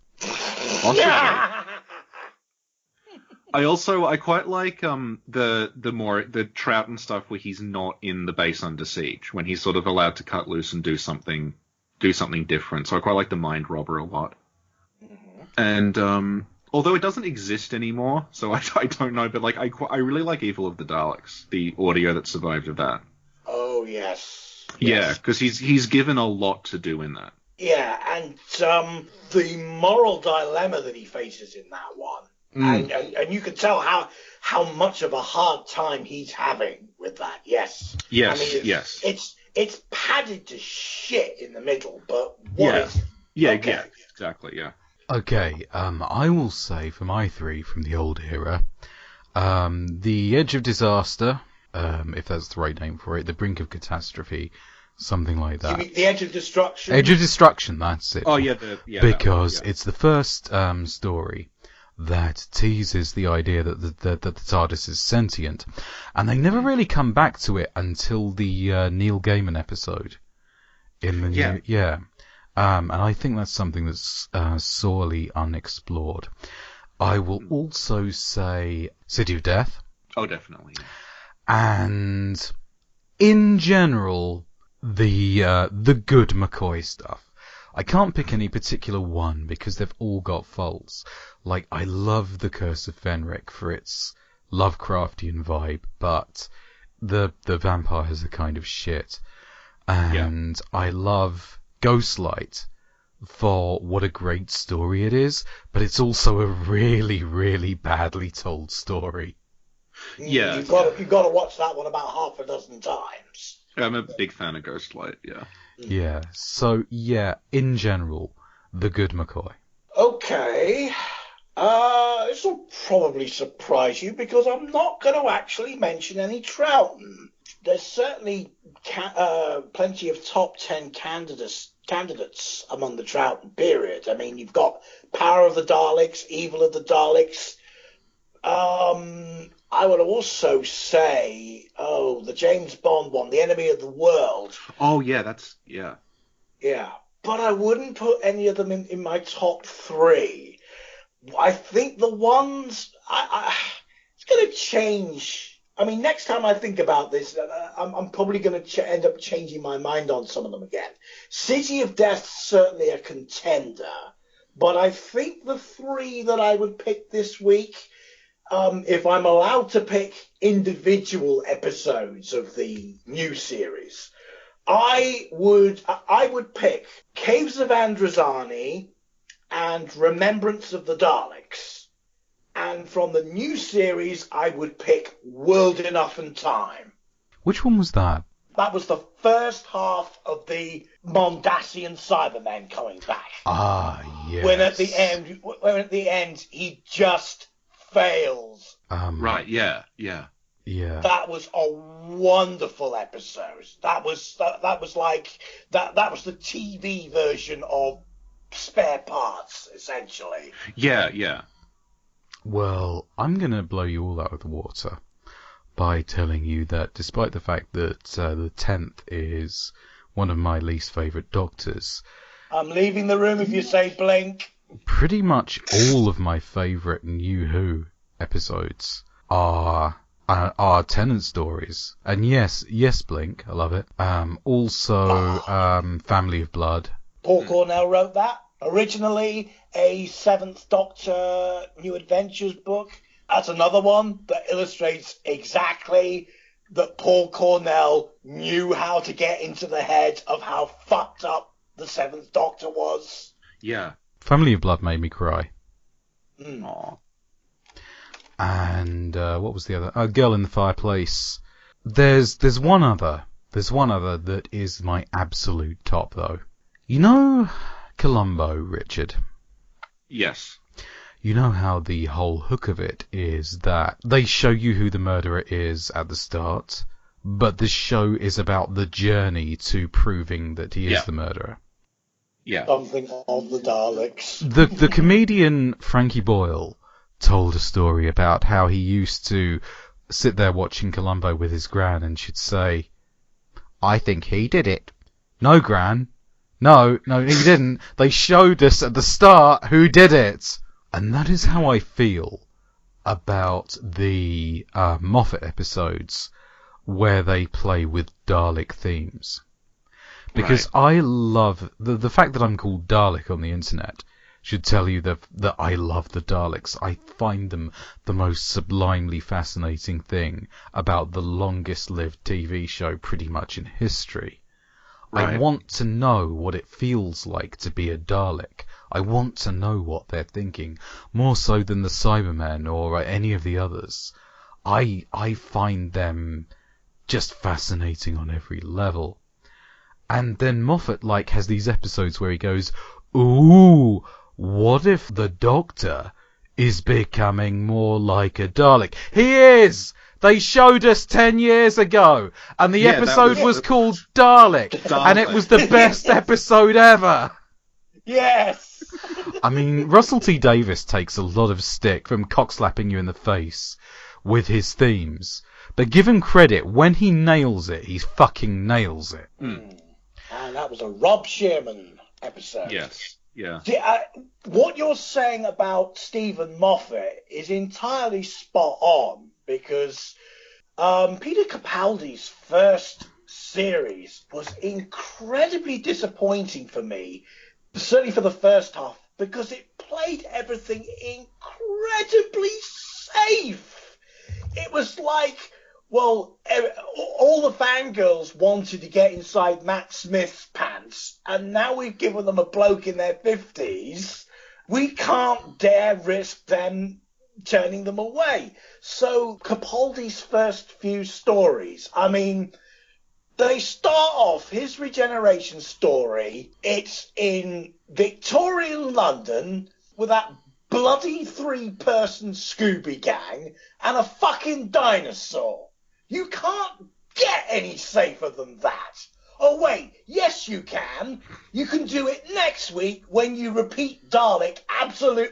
I quite like the Troughton stuff where he's not in the base under siege, when he's sort of allowed to cut loose and do something different. So I quite like the Mind Robber a lot. And although it doesn't exist anymore, so I don't know, but like I really like Evil of the Daleks, the audio that survived of that. Oh yes. Yeah, because he's given a lot to do in that. Yeah, and the moral dilemma that he faces in that one, and you can tell how much of a hard time he's having with that. Yes. Yes. I mean, yes. It's padded to shit in the middle, but yeah, exactly. Yeah. Okay, I will say for my 3 from the old era, The Edge of Disaster, if that's the right name for it, The Brink of Catastrophe, something like that. You mean The Edge of Destruction? Edge of Destruction, that's it. Oh, yeah. Because it's the first story that teases the idea that the TARDIS is sentient, and they never really come back to it until the Neil Gaiman episode. And I think that's something that's sorely unexplored. I will also say City of Death. Oh, definitely. Yeah. And in general, the good McCoy stuff. I can't pick any particular one because they've all got faults. Like, I love The Curse of Fenric for its Lovecraftian vibe, but the vampires are kind of shit. And I love Ghostlight for what a great story it is, but it's also a really, really badly told story. Yeah. You've got to watch that one about half a dozen times. I'm a big fan of Ghostlight, yeah. Yeah, so, yeah, in general, the good McCoy. Okay. This will probably surprise you because I'm not going to actually mention any Troughton. There's certainly plenty of top 10 candidates among the Troughton period. I mean, you've got Power of the Daleks, Evil of the Daleks. I would also say, the James Bond one, The Enemy of the World. Oh, yeah, yeah. Yeah, but I wouldn't put any of them in my top 3. I think the ones, it's going to change. I mean, next time I think about this, I'm probably going to end up changing my mind on some of them again. City of Death, certainly a contender, but I think the 3 that I would pick this week, if I'm allowed to pick individual episodes of the new series, I would pick Caves of Androzani and Remembrance of the Daleks. And from the new series, I would pick World Enough and Time. Which one was that? That was the first half of the Mondasian Cybermen coming back. Ah, yes. When at the end, he just fails. Right, yeah. Yeah. That was a wonderful episode. That was like that was the TV version of Spare Parts, essentially. Yeah. Well, I'm going to blow you all out of the water by telling you that despite the fact that the 10th is one of my least favourite Doctors... I'm leaving the room if you say blink. Pretty much all of my favourite New Who episodes are Tennant stories. And yes, Blink, I love it. Also, Family of Blood. Paul Cornell wrote that. Originally a 7th Doctor New Adventures book. That's another one that illustrates exactly that Paul Cornell knew how to get into the head of how fucked up the 7th Doctor was. Yeah. Family of Blood made me cry. Aww. And what was the other? Girl in the Fireplace. There's one other that is my absolute top though. You know Columbo, Richard? Yes. You know how the whole hook of it is that they show you who the murderer is at the start, but the show is about the journey to proving that he is the murderer. Yeah. Something of the Daleks. The comedian Frankie Boyle told a story about how he used to sit there watching Columbo with his gran and she'd say, I think he did it. No, Gran. No, he didn't. They showed us at the start who did it. And that is how I feel about the Moffat episodes where they play with Dalek themes. Because I love... The fact that I'm called Dalek on the internet should tell you that I love the Daleks. I find them the most sublimely fascinating thing about the longest-lived TV show pretty much in history. I want to know what it feels like to be a Dalek. I want to know what they're thinking, more so than the Cybermen or any of the others. I find them just fascinating on every level. And then Moffat has these episodes where he goes, ooh, what if the Doctor is becoming more like a Dalek? He is! They showed us 10 years ago, and the episode was called Dalek, and it was the best episode ever. Yes! I mean, Russell T Davies takes a lot of stick from cockslapping you in the face with his themes, but give him credit, when he nails it, he fucking nails it. And that was a Rob Shearman episode. Yes. Yeah. See, what you're saying about Stephen Moffat is entirely spot on, because Peter Capaldi's first series was incredibly disappointing for me, certainly for the first half, because it played everything incredibly safe. It was like, well, all the fangirls wanted to get inside Matt Smith's pants, and now we've given them a bloke in their 50s. We can't dare risk them turning them away. So Capaldi's first few stories, I mean, they start off his regeneration story. It's in Victorian London with that bloody 3-person Scooby gang and a fucking dinosaur. You can't get any safer than that. Oh, wait, yes, you can. You can do it next week when you repeat Dalek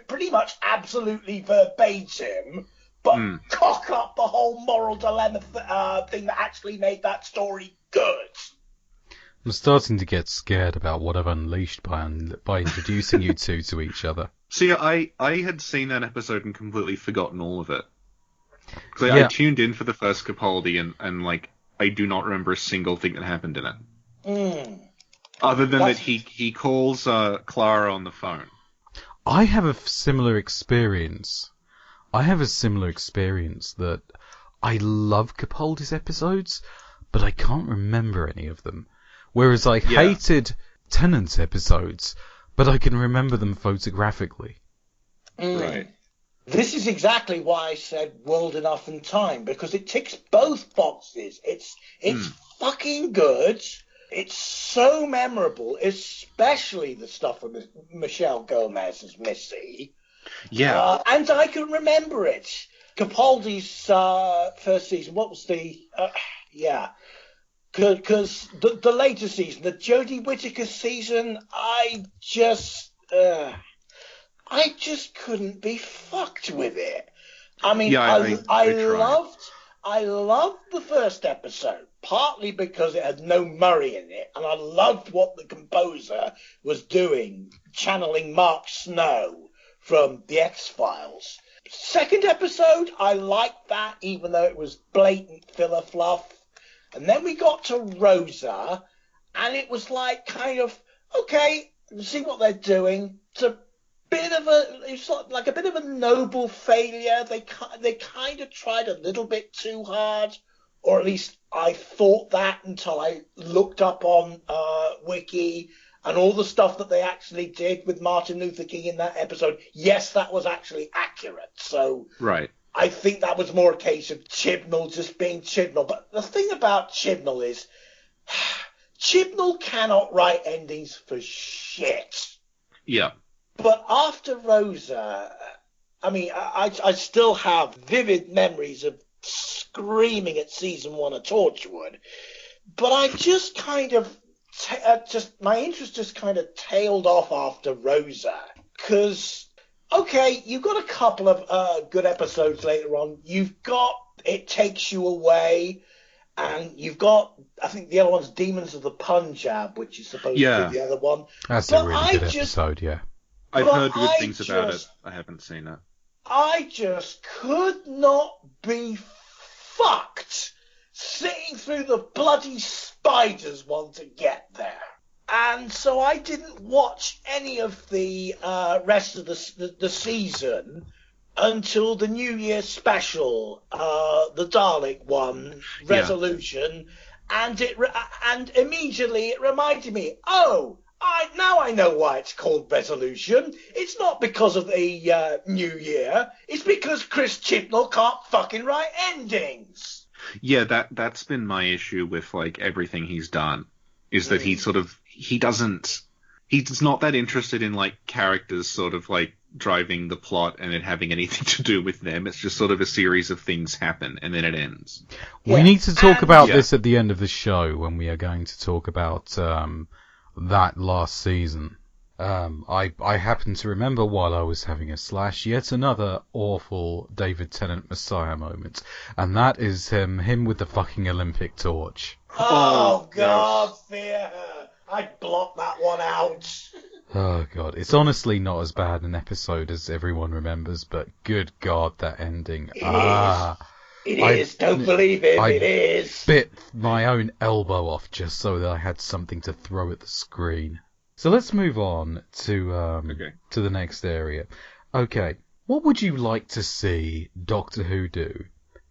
pretty much absolutely verbatim, but cock up the whole moral dilemma thing that actually made that story good. I'm starting to get scared about what I've unleashed by introducing you two to each other. See, I had seen that episode and completely forgotten all of it. Because I tuned in for the first Capaldi and like, I do not remember a single thing that happened in it. Other than that he calls Clara on the phone. I have a similar experience. That I love Capaldi's episodes, but I can't remember any of them. Whereas I hated Tennant's episodes, but I can remember them photographically. Right. This is exactly why I said World Enough and Time, because it ticks both boxes. It's fucking good. It's so memorable, especially the stuff with Michelle Gomez as Missy. Yeah. And I can remember it. Capaldi's first season, what was the... Because the later season, the Jodie Whittaker season, I just couldn't be fucked with it. I mean, I loved the first episode, partly because it had no Murray in it, and I loved what the composer was doing, channeling Mark Snow from The X-Files. Second episode, I liked that, even though it was blatant filler fluff. And then we got to Rosa, and it was like kind of, okay, see what they're doing. It's a bit of a noble failure. They kind of tried a little bit too hard, or at least I thought that until I looked up on Wiki and all the stuff that they actually did with Martin Luther King in that episode. Yes, that was actually accurate. So right. I think that was more a case of Chibnall just being Chibnall. But the thing about Chibnall is Chibnall cannot write endings for shit. Yeah. But after Rosa, I mean, I still have vivid memories of screaming at season 1 of Torchwood. But I just kind of, my interest just kind of tailed off after Rosa. Because... okay, you've got a couple of good episodes later on. You've got It Takes You Away, and you've got, I think the other one's Demons of the Punjab, which is supposed to be the other one. That's a really good episode, yeah. I've heard good things about it. I haven't seen it. I just could not be fucked sitting through the bloody spiders want to get there. And so I didn't watch any of the rest of the season until the New Year special, the Dalek one, Resolution, and immediately it reminded me, now I know why it's called Resolution. It's not because of the New Year. It's because Chris Chibnall can't fucking write endings. Yeah, that's been my issue with like everything he's done. Is that he's not that interested in like characters sort of like driving the plot and it having anything to do with them. It's just sort of a series of things happen and then it ends. We need to talk about this at the end of the show when we are going to talk about that last season. I happen to remember while I was having a slash yet another awful David Tennant Messiah moment, and that is him with the fucking Olympic torch. Oh, God, fear her. I'd block that one out. Oh, God. It's honestly not as bad an episode as everyone remembers, but good God, that ending. It is. Don't believe him. It is. Bit my own elbow off just so that I had something to throw at the screen. So let's move on to the next area. Okay, what would you like to see Doctor Who do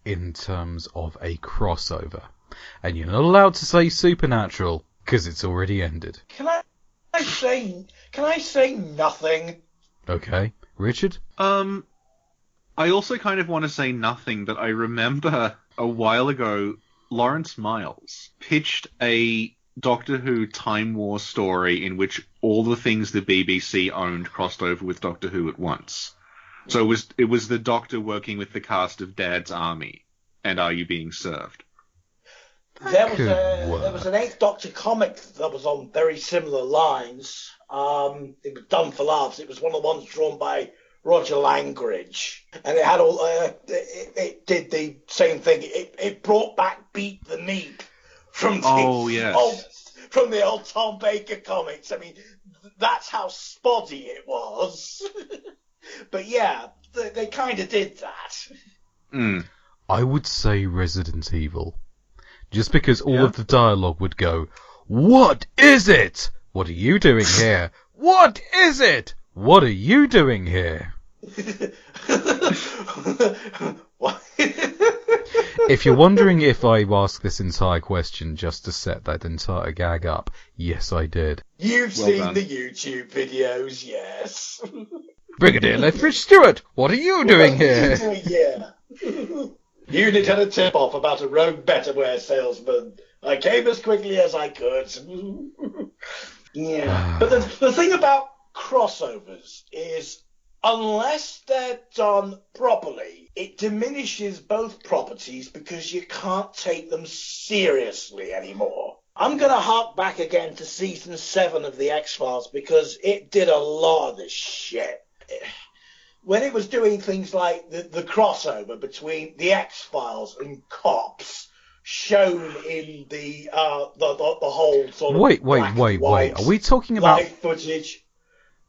in terms of a crossover? And you're not allowed to say Supernatural because it's already ended. Can I say nothing? Okay, Richard? I also kind of want to say nothing, but I remember a while ago, Lawrence Miles pitched a Doctor Who Time War story in which all the things the BBC owned crossed over with Doctor Who at once. So it was the Doctor working with the cast of Dad's Army, and Are You Being Served? There was an Eighth Doctor comic that was on very similar lines. It was done for laughs. It was one of the ones drawn by Roger Langridge, and it had all. It did the same thing. It brought back Beat the Meat from the old Tom Baker comics. I mean, that's how spotty it was. But yeah, they kind of did that. I would say Resident Evil. Just because all of the dialogue would go, "What is it? What are you doing here? What is it? What are you doing here?" If you're wondering if I asked this entire question just to set that entire gag up, yes, I did. You've seen the YouTube videos, yes. Brigadier Lethbridge Stewart, what are you doing here? Yeah. Unit had a tip-off about a rogue Betterware salesman. I came as quickly as I could. Yeah. But the thing about crossovers is, unless they're done properly, it diminishes both properties because you can't take them seriously anymore. I'm going to hark back again to season 7 of The X-Files because it did a lot of this shit. When it was doing things like the crossover between The X-Files and Cops, shown in the whole sort of Wait. Are we talking about live footage?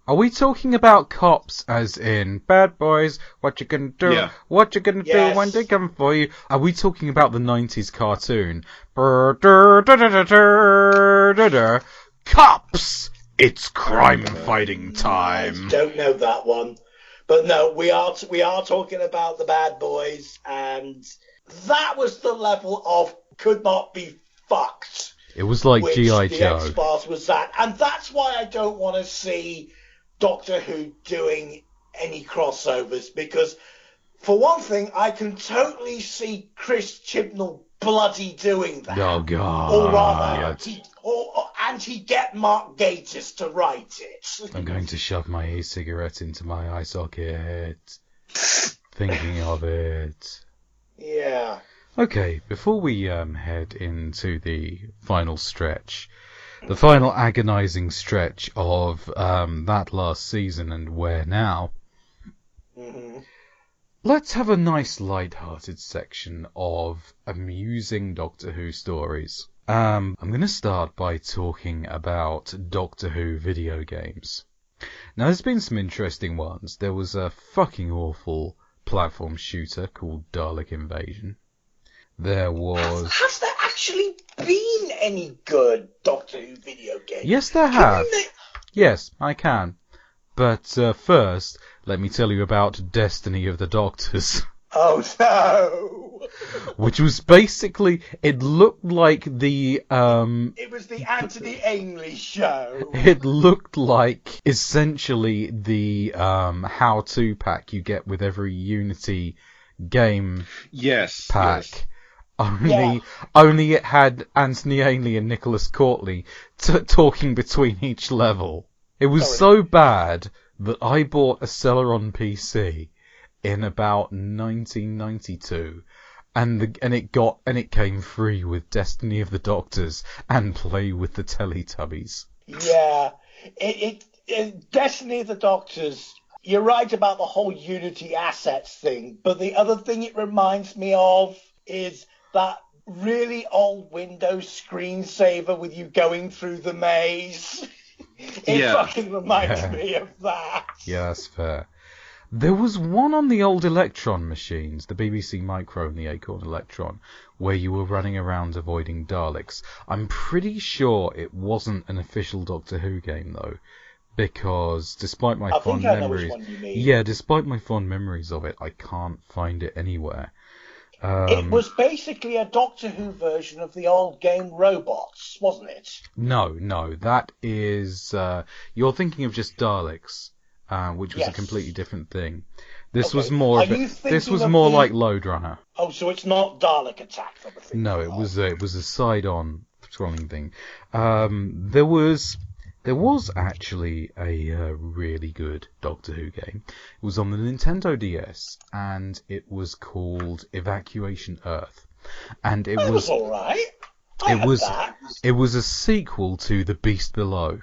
Are we talking about Cops as in bad boys? What you gonna do? Yeah. What you gonna do when they come for you? Are we talking about the 90s cartoon? Cops! It's crime fighting time. I don't know that one. But no, we are talking about the bad boys, and that was the level of could not be fucked. It was like G.I. The Joe. X-Files was that, and that's why I don't want to see Doctor Who doing any crossovers, because for one thing, I can totally see Chris Chibnall bloody doing that. Oh God! Or rather, he'd get Mark Gatiss to write it. I'm going to shove my e-cigarette into my eye socket. Thinking of it. Yeah. Okay, before we head into the final stretch, the final agonising stretch of that last season and where now, let's have a nice light-hearted section of amusing Doctor Who stories. I'm going to start by talking about Doctor Who video games. Now, there's been some interesting ones. There was a fucking awful platform shooter called Dalek Invasion. There was... Has there actually been any good Doctor Who video games? Yes, there have. Yes, I can. But first, let me tell you about Destiny of the Doctors. Oh no! Which was basically, it looked like the... It was the Anthony Ainley show. It looked like, essentially, the how-to pack you get with every Unity game pack. Yes. Only it had Anthony Ainley and Nicholas Courtney talking between each level. It was so bad that I bought a Celeron PC in about 1992, and it came free with Destiny of the Doctors and Play with the Teletubbies. Yeah, Destiny of the Doctors. You're right about the whole Unity assets thing, but the other thing it reminds me of is that really old Windows screensaver with you going through the maze. It fucking reminds me of that. Yeah, that's fair. There was one on the old Electron machines, the BBC Micro and the Acorn Electron, where you were running around avoiding Daleks. I'm pretty sure it wasn't an official Doctor Who game, though, because despite my fond memories... Yeah, despite my fond memories of it, I can't find it anywhere. It was basically a Doctor Who version of the old game Robots, wasn't it? No, that is... you're thinking of just Daleks, which was a completely different thing. This was more like Lode Runner. Oh, so it's not Dalek Attack from the thing? No, it was a side-on scrolling thing. There was actually a really good Doctor Who game. It was on the Nintendo DS, and it was called Evacuation Earth. And it was all right. It was a sequel to The Beast Below.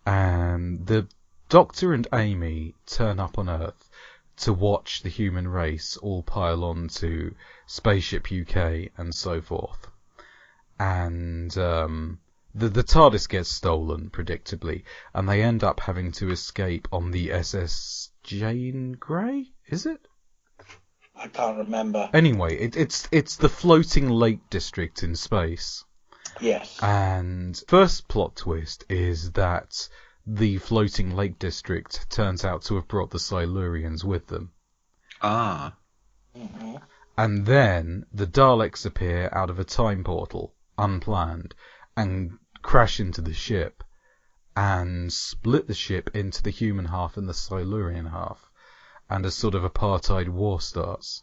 And the Doctor and Amy turn up on Earth to watch the human race all pile on to Spaceship UK and so forth. And the TARDIS gets stolen, predictably, and they end up having to escape on the SS Jane Grey, is it? I can't remember. Anyway, it's the floating lake district in space. Yes. And first plot twist is that the floating lake district turns out to have brought the Silurians with them. Ah. Mm-hmm. And then the Daleks appear out of a time portal, unplanned, and crash into the ship and split the ship into the human half and the Silurian half, and a sort of apartheid war starts.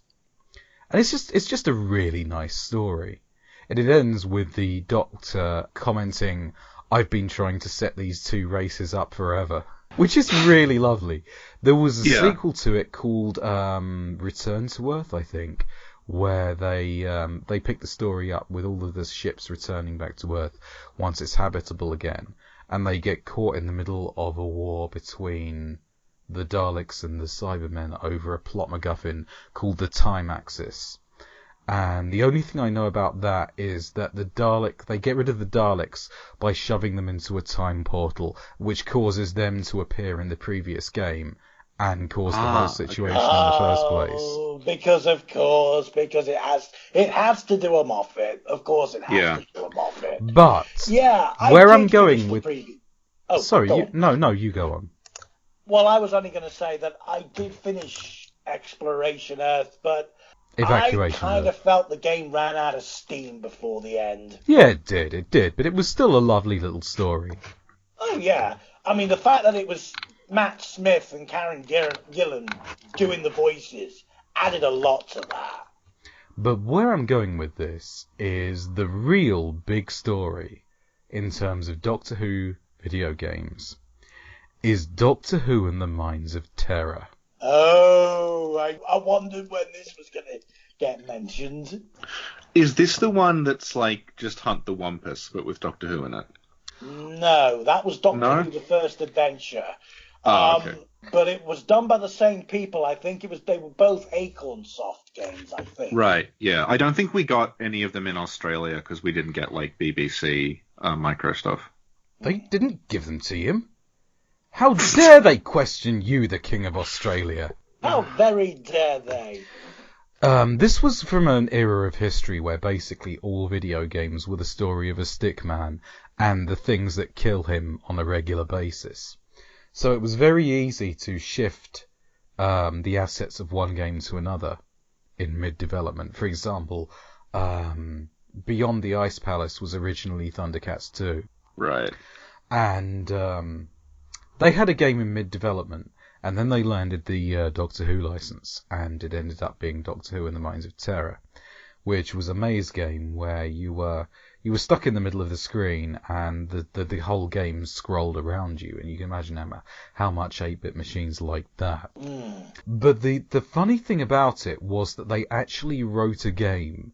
And it's just a really nice story. And it ends with the Doctor commenting, "I've been trying to set these two races up forever," which is really lovely. There was a sequel to it called Return to Earth, I think, where they pick the story up with all of the ships returning back to Earth once it's habitable again, and they get caught in the middle of a war between the Daleks and the Cybermen over a plot MacGuffin called the Time Axis. And the only thing I know about that is that they get rid of the Daleks by shoving them into a time portal, which causes them to appear in the previous game and cause the whole situation in the first place. Because it has to do a Moffat. Of course it has to do a Moffat. But where I'm going with... Oh, sorry, you go on. Well, I was only going to say that I did finish Exploration Earth, but Evacuation I kind of felt the game ran out of steam before the end. Yeah, it did, but it was still a lovely little story. Oh, yeah. I mean, the fact that it was Matt Smith and Karen Gillan doing the voices added a lot to that. But where I'm going with this is the real big story in terms of Doctor Who video games is Doctor Who and the Mines of Terror. Oh, I wondered when this was going to get mentioned. Is this the one that's like just Hunt the Wampus, but with Doctor Who in it? No, that was Doctor Who: The First Adventure. Okay. But it was done by the same people. I think they were both Acorn Soft games, I think. Right, yeah. I don't think we got any of them in Australia because we didn't get like BBC micro stuff. They didn't give them to you. How dare they question you, the King of Australia? How very dare they? This was from an era of history where basically all video games were the story of a stickman and the things that kill him on a regular basis. So it was very easy to shift the assets of one game to another in mid-development. For example, Beyond the Ice Palace was originally Thundercats 2. Right. And they had a game in mid-development, and then they landed the Doctor Who license, and it ended up being Doctor Who and the Mines of Terror, which was a maze game where you were stuck in the middle of the screen, and the whole game scrolled around you, and you can imagine how much 8-bit machines like that. But the funny thing about it was that they actually wrote a game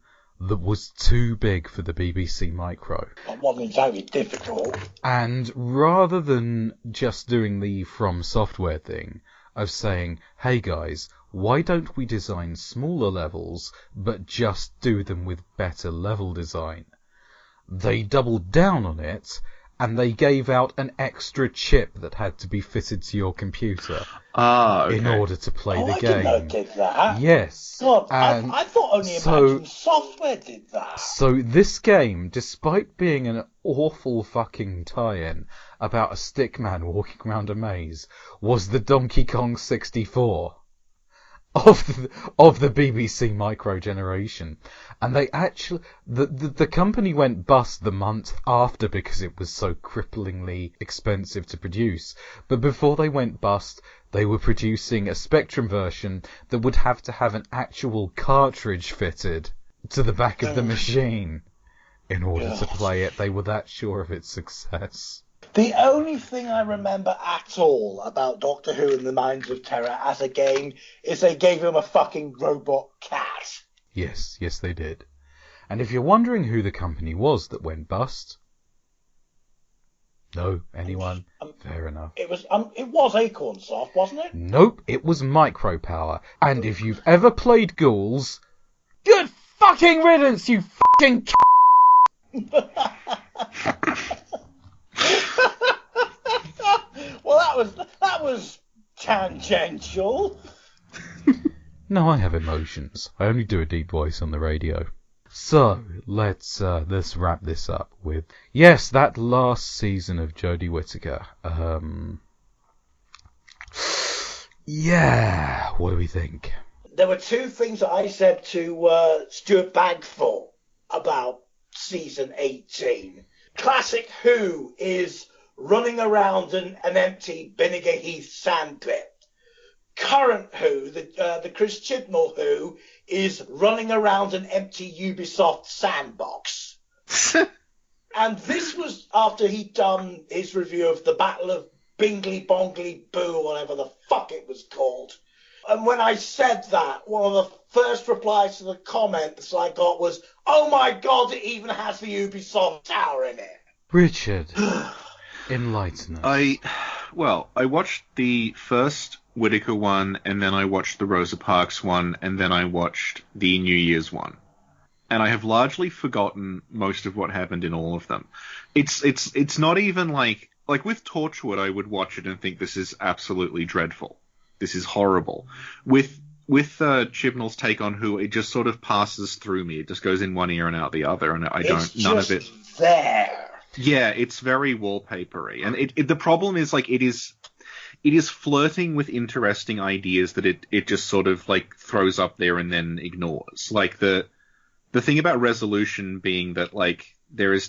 that was too big for the BBC Micro. It wasn't exactly difficult. And rather than just doing the From Software thing of saying, hey guys, why don't we design smaller levels but just do them with better level design? They doubled down on it and they gave out an extra chip that had to be fitted to your computer Okay. in order to play the I game. didn't know it did that. Yes. God, And I thought only Imagine Software did that. So this game, despite being an awful fucking tie-in about a stick man walking around a maze, was the Donkey Kong 64 of the BBC Micro generation. And they actually, the company went bust the month after because it was so cripplingly expensive to produce. But before they went bust, they were producing a Spectrum version that would have to have an actual cartridge fitted to the back of the machine in order to play it. They were that sure of its success. The only thing I remember at all about Doctor Who and the Mines of Terror as a game is they gave him a fucking robot cat. Yes, they did. And if you're wondering who the company was that went bust... No, anyone? Fair enough. It was Acornsoft, wasn't it? Nope, it was Micropower. And if you've ever played Ghouls... Good fucking riddance, you fucking Well, that was tangential. No, I have emotions. I only do a deep voice on the radio. So, let's wrap this up with... Yes, that last season of Jodie Whittaker. Yeah, what do we think? There were two things that I said to Stuart Bagthorpe about season 18. Classic Who is running around an empty Vinegar Heath sandpit. Current Who, the Chris Chibnall Who, is running around an empty Ubisoft sandbox. And this was after he'd done his review of the Battle of Bingley Bongley Boo, whatever the fuck it was called. And when I said that, one of the first replies to the comments I got was, "Oh my god, it even has the Ubisoft tower in it." Richard, enlighten us. I watched the first Whittaker one, and then I watched the Rosa Parks one, and then I watched the New Year's one. And I have largely forgotten most of what happened in all of them. It's not even like with Torchwood, I would watch it and think this is absolutely dreadful. This is horrible. With Chibnall's take on Who, it just sort of passes through me. It just goes in one ear and out the other, and none of it. There. Yeah, it's very wallpapery, and the problem is it is flirting with interesting ideas that it just sort of throws up there and then ignores. Like the thing about Resolution being that there is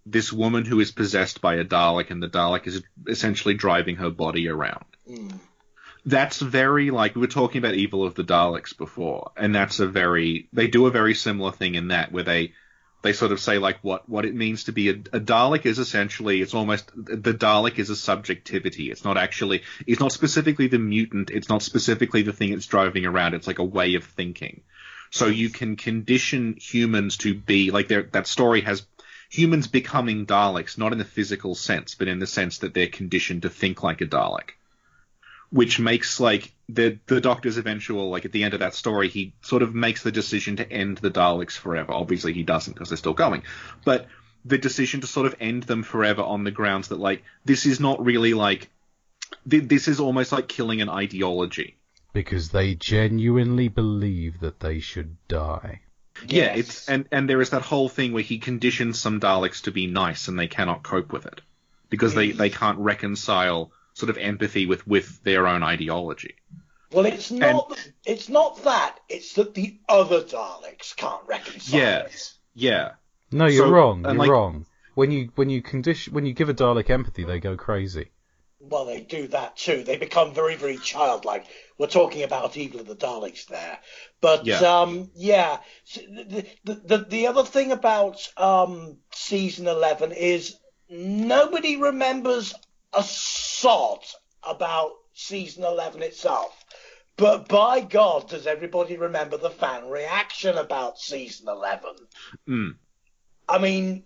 this woman who is possessed by a Dalek, and the Dalek is essentially driving her body around. Mm. That's very we were talking about Evil of the Daleks before, and they do a very similar thing in that, where they sort of say what it means to be a Dalek is essentially, it's almost, the Dalek is a subjectivity. It's not specifically the mutant. It's not specifically the thing it's driving around. It's like a way of thinking. So you can condition humans to be that story has humans becoming Daleks, not in the physical sense, but in the sense that they're conditioned to think like a Dalek. Which makes, the Doctor's eventual, at the end of that story, he sort of makes the decision to end the Daleks forever. Obviously, he doesn't, because they're still going. But the decision to sort of end them forever on the grounds that, this is not really, this is almost like killing an ideology. Because they genuinely believe that they should die. Yeah, Yes. and there is that whole thing where he conditions some Daleks to be nice, and they cannot cope with it. Because they can't reconcile sort of empathy with their own ideology. Well, it's not that. It's that the other Daleks can't reconcile it. Yeah. No, you're wrong. You're wrong. When you give a Dalek empathy, they go crazy. Well, they do that too. They become very, very childlike. We're talking about Evil of the Daleks there. But, yeah. The other thing about season 11 is nobody remembers a sod about season 11 itself. But by God, does everybody remember the fan reaction about season 11? Mm. I mean,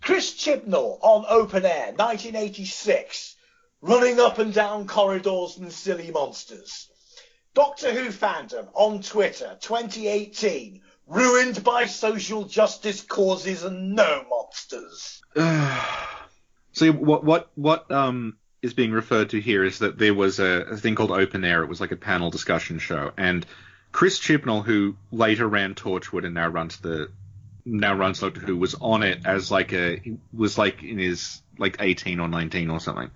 Chris Chibnall on Open Air, 1986, running up and down corridors and silly monsters. Doctor Who fandom on Twitter, 2018, ruined by social justice causes and no monsters. So what is being referred to here is that there was a thing called Open Air. It was like a panel discussion show, and Chris Chibnall, who later ran Torchwood and now runs Doctor Who, was on it as he was like in his like 18 or 19 or something,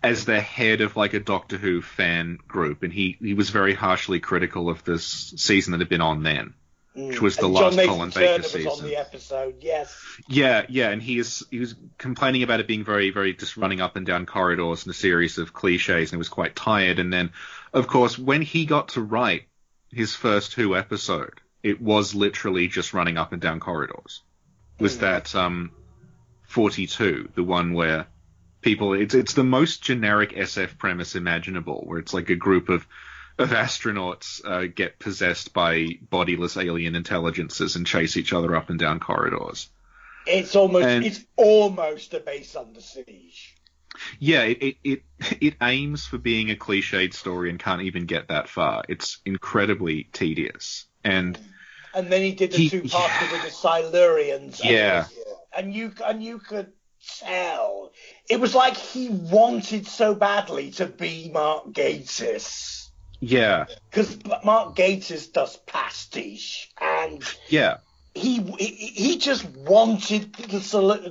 as the head of like a Doctor Who fan group, and he was very harshly critical of this season that had been on then. Which was the last Colin Baker season. Was on the episode, yes. Yeah, and he was complaining about it being very, very just running up and down corridors and a series of cliches, and he was quite tired. And then, of course, when he got to write his first Who episode, it was literally just running up and down corridors. Was that 42, the one where people? It's the most generic SF premise imaginable, where it's like a group of astronauts get possessed by bodiless alien intelligences and chase each other up and down corridors. It's almost a base under siege. Yeah, it aims for being a cliched story and can't even get that far. It's incredibly tedious. And then he did the two-parter with the Silurians. Yeah. And you could tell. It was like he wanted so badly to be Mark Gatiss. Yeah, because Mark Gatiss does pastiche, and he just wanted just wanted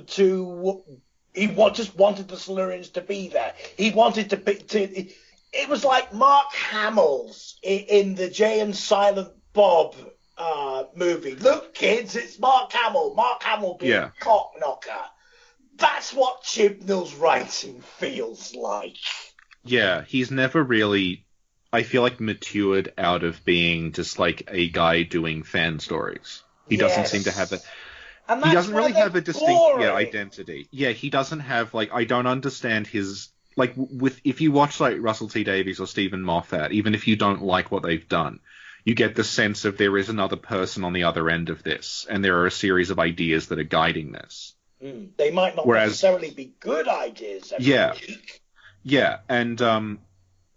the Silurians to be there. He wanted to be. It was like Mark Hamill's in the Jay and Silent Bob movie. Look, kids, it's Mark Hamill. Mark Hamill being a cock knocker. That's what Chibnall's writing feels like. Yeah, he's never really, I feel like, matured out of being just like a guy doing fan stories. He doesn't seem to have it. He doesn't really have a distinct identity. Yeah, he doesn't have, like, I don't understand his, like, if you watch, like, Russell T Davies or Stephen Moffat, even if you don't like what they've done, you get the sense of there is another person on the other end of this, and there are a series of ideas that are guiding this. They might not necessarily be good ideas every week. Yeah, and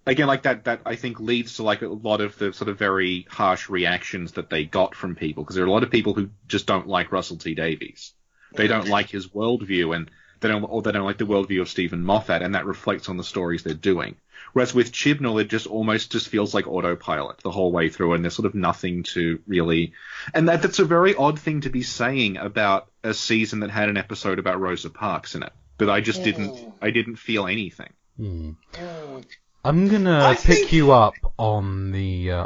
again, like that I think leads to like a lot of the sort of very harsh reactions that they got from people, because there are a lot of people who just don't like Russell T Davies. They don't like his worldview, and they don't like the worldview of Stephen Moffat, and that reflects on the stories they're doing. Whereas with Chibnall, it just almost just feels like autopilot the whole way through, and there's sort of nothing to really... And that's a very odd thing to be saying about a season that had an episode about Rosa Parks in it. But I just didn't feel anything. I'm gonna pick you up on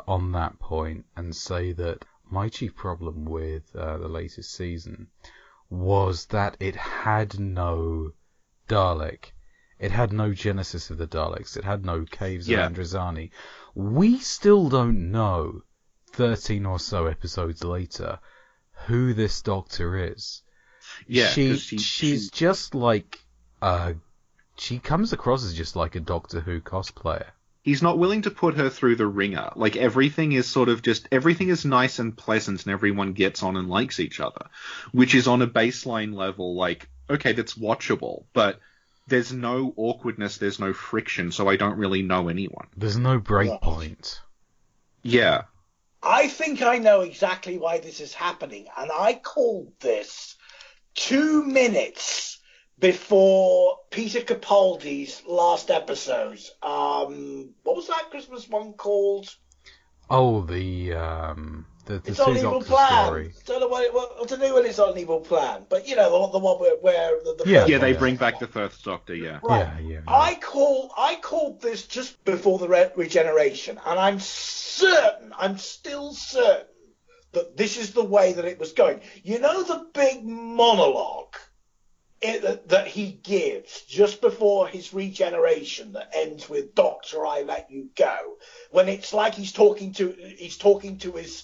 on that point and say that my chief problem with the latest season was that it had no Dalek. It had no genesis of the Daleks. It had no caves of Androzani. We still don't know, 13 or so episodes later, who this Doctor is. Yeah, she's just like she comes across as just like a Doctor Who cosplayer. He's not willing to put her through the ringer. Like, everything is nice and pleasant, and everyone gets on and likes each other, which is on a baseline level, like, okay, that's watchable, but there's no awkwardness, there's no friction, so I don't really know anyone. There's no break point. Yeah. I think I know exactly why this is happening, and I called this 2 minutes before Peter Capaldi's last episode. What was that Christmas one called? Oh, the It's on Evil Plan. Story. Don't know what to do when it's on Evil Plan, but you know the one where they bring back the First Doctor. Yeah. Right. Yeah. I called this just before the regeneration, and I'm still certain that this is the way that it was going. You know the big monologue that he gives just before his regeneration that ends with "Doctor, I let you go," when it's like he's talking to his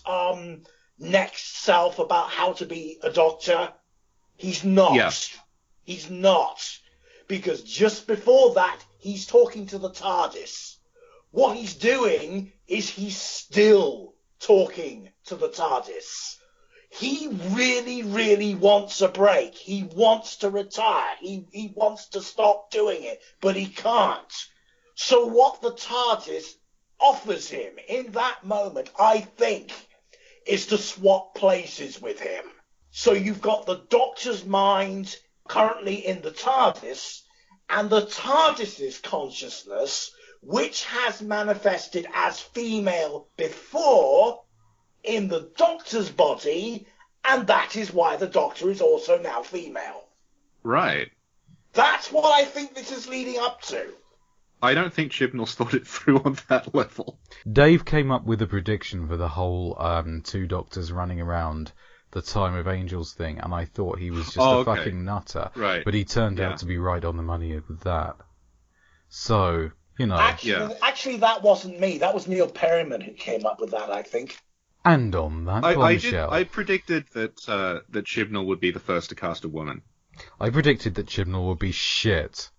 next self about how to be a doctor. He's not. Yeah. He's not, because just before that he's talking to the TARDIS. What he's doing is he's still talking to the TARDIS. He really, really wants a break. He wants to retire. He wants to stop doing it, but he can't. So what the TARDIS offers him in that moment, I think, is to swap places with him. So you've got the Doctor's mind currently in the TARDIS, and the TARDIS's consciousness, which has manifested as female before in the Doctor's body, and that is why the Doctor is also now female. Right. That's what I think this is leading up to. I don't think Chibnall's thought it through on that level. Dave came up with a prediction for the whole two Doctors running around the Time of Angels thing, and I thought he was just a fucking nutter. Right. But he turned out to be right on the money with that. So, you know. Actually, that wasn't me. That was Neil Perryman who came up with that, I think. And on that bombshell... I predicted that Chibnall would be the first to cast a woman. I predicted that Chibnall would be shit.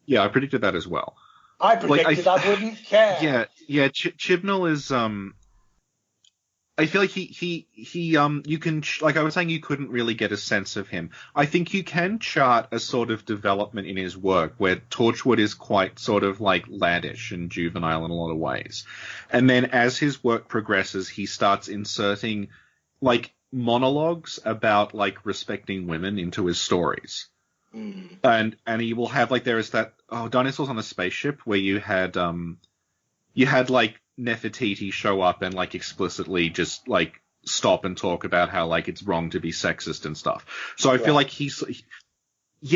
Yeah, I predicted that as well. I predicted I wouldn't care. Yeah. Chibnall is I feel like he you can like I was saying, you couldn't really get a sense of him. I think you can chart a sort of development in his work where Torchwood is quite sort of like laddish and juvenile in a lot of ways, and then as his work progresses, he starts inserting like monologues about like respecting women into his stories. And he will have like there is that Dinosaurs on a Spaceship where you had like Nefertiti show up and like explicitly just like stop and talk about how like it's wrong to be sexist and stuff. So I feel like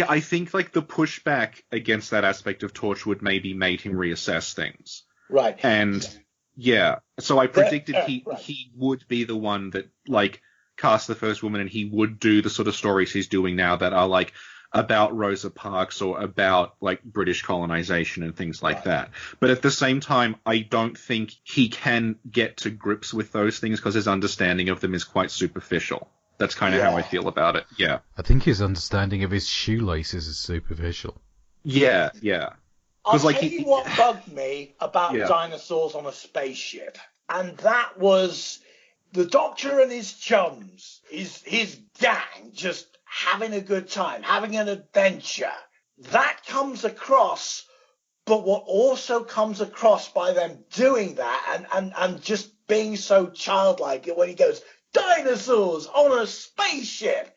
I think like the pushback against that aspect of Torchwood maybe made him reassess things. Right. And so I predicted he would be the one that like cast the first woman, and he would do the sort of stories he's doing now that are like about Rosa Parks or about like British colonization and things like that. But at the same time, I don't think he can get to grips with those things because his understanding of them is quite superficial. That's kind of how I feel about it. Yeah. I think his understanding of his shoelaces is superficial. Yeah. I'll tell you what bugged me about Dinosaurs on a Spaceship, and that was the Doctor and his chums, his gang, just having a good time, having an adventure. That comes across, but what also comes across by them doing that and just being so childlike when he goes, dinosaurs on a spaceship,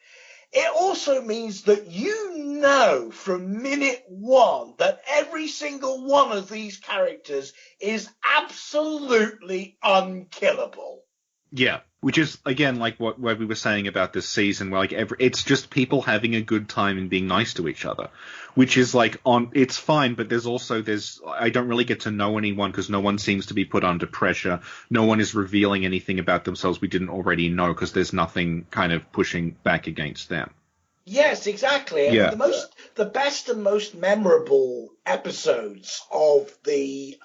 it also means that you know from minute one that every single one of these characters is absolutely unkillable. Yeah, which is, again, like what we were saying about this season, where like it's just people having a good time and being nice to each other, which is like it's fine, but there's I don't really get to know anyone because no one seems to be put under pressure. No one is revealing anything about themselves we didn't already know because there's nothing kind of pushing back against them. Yes, exactly. Yeah. The best and most memorable episodes of the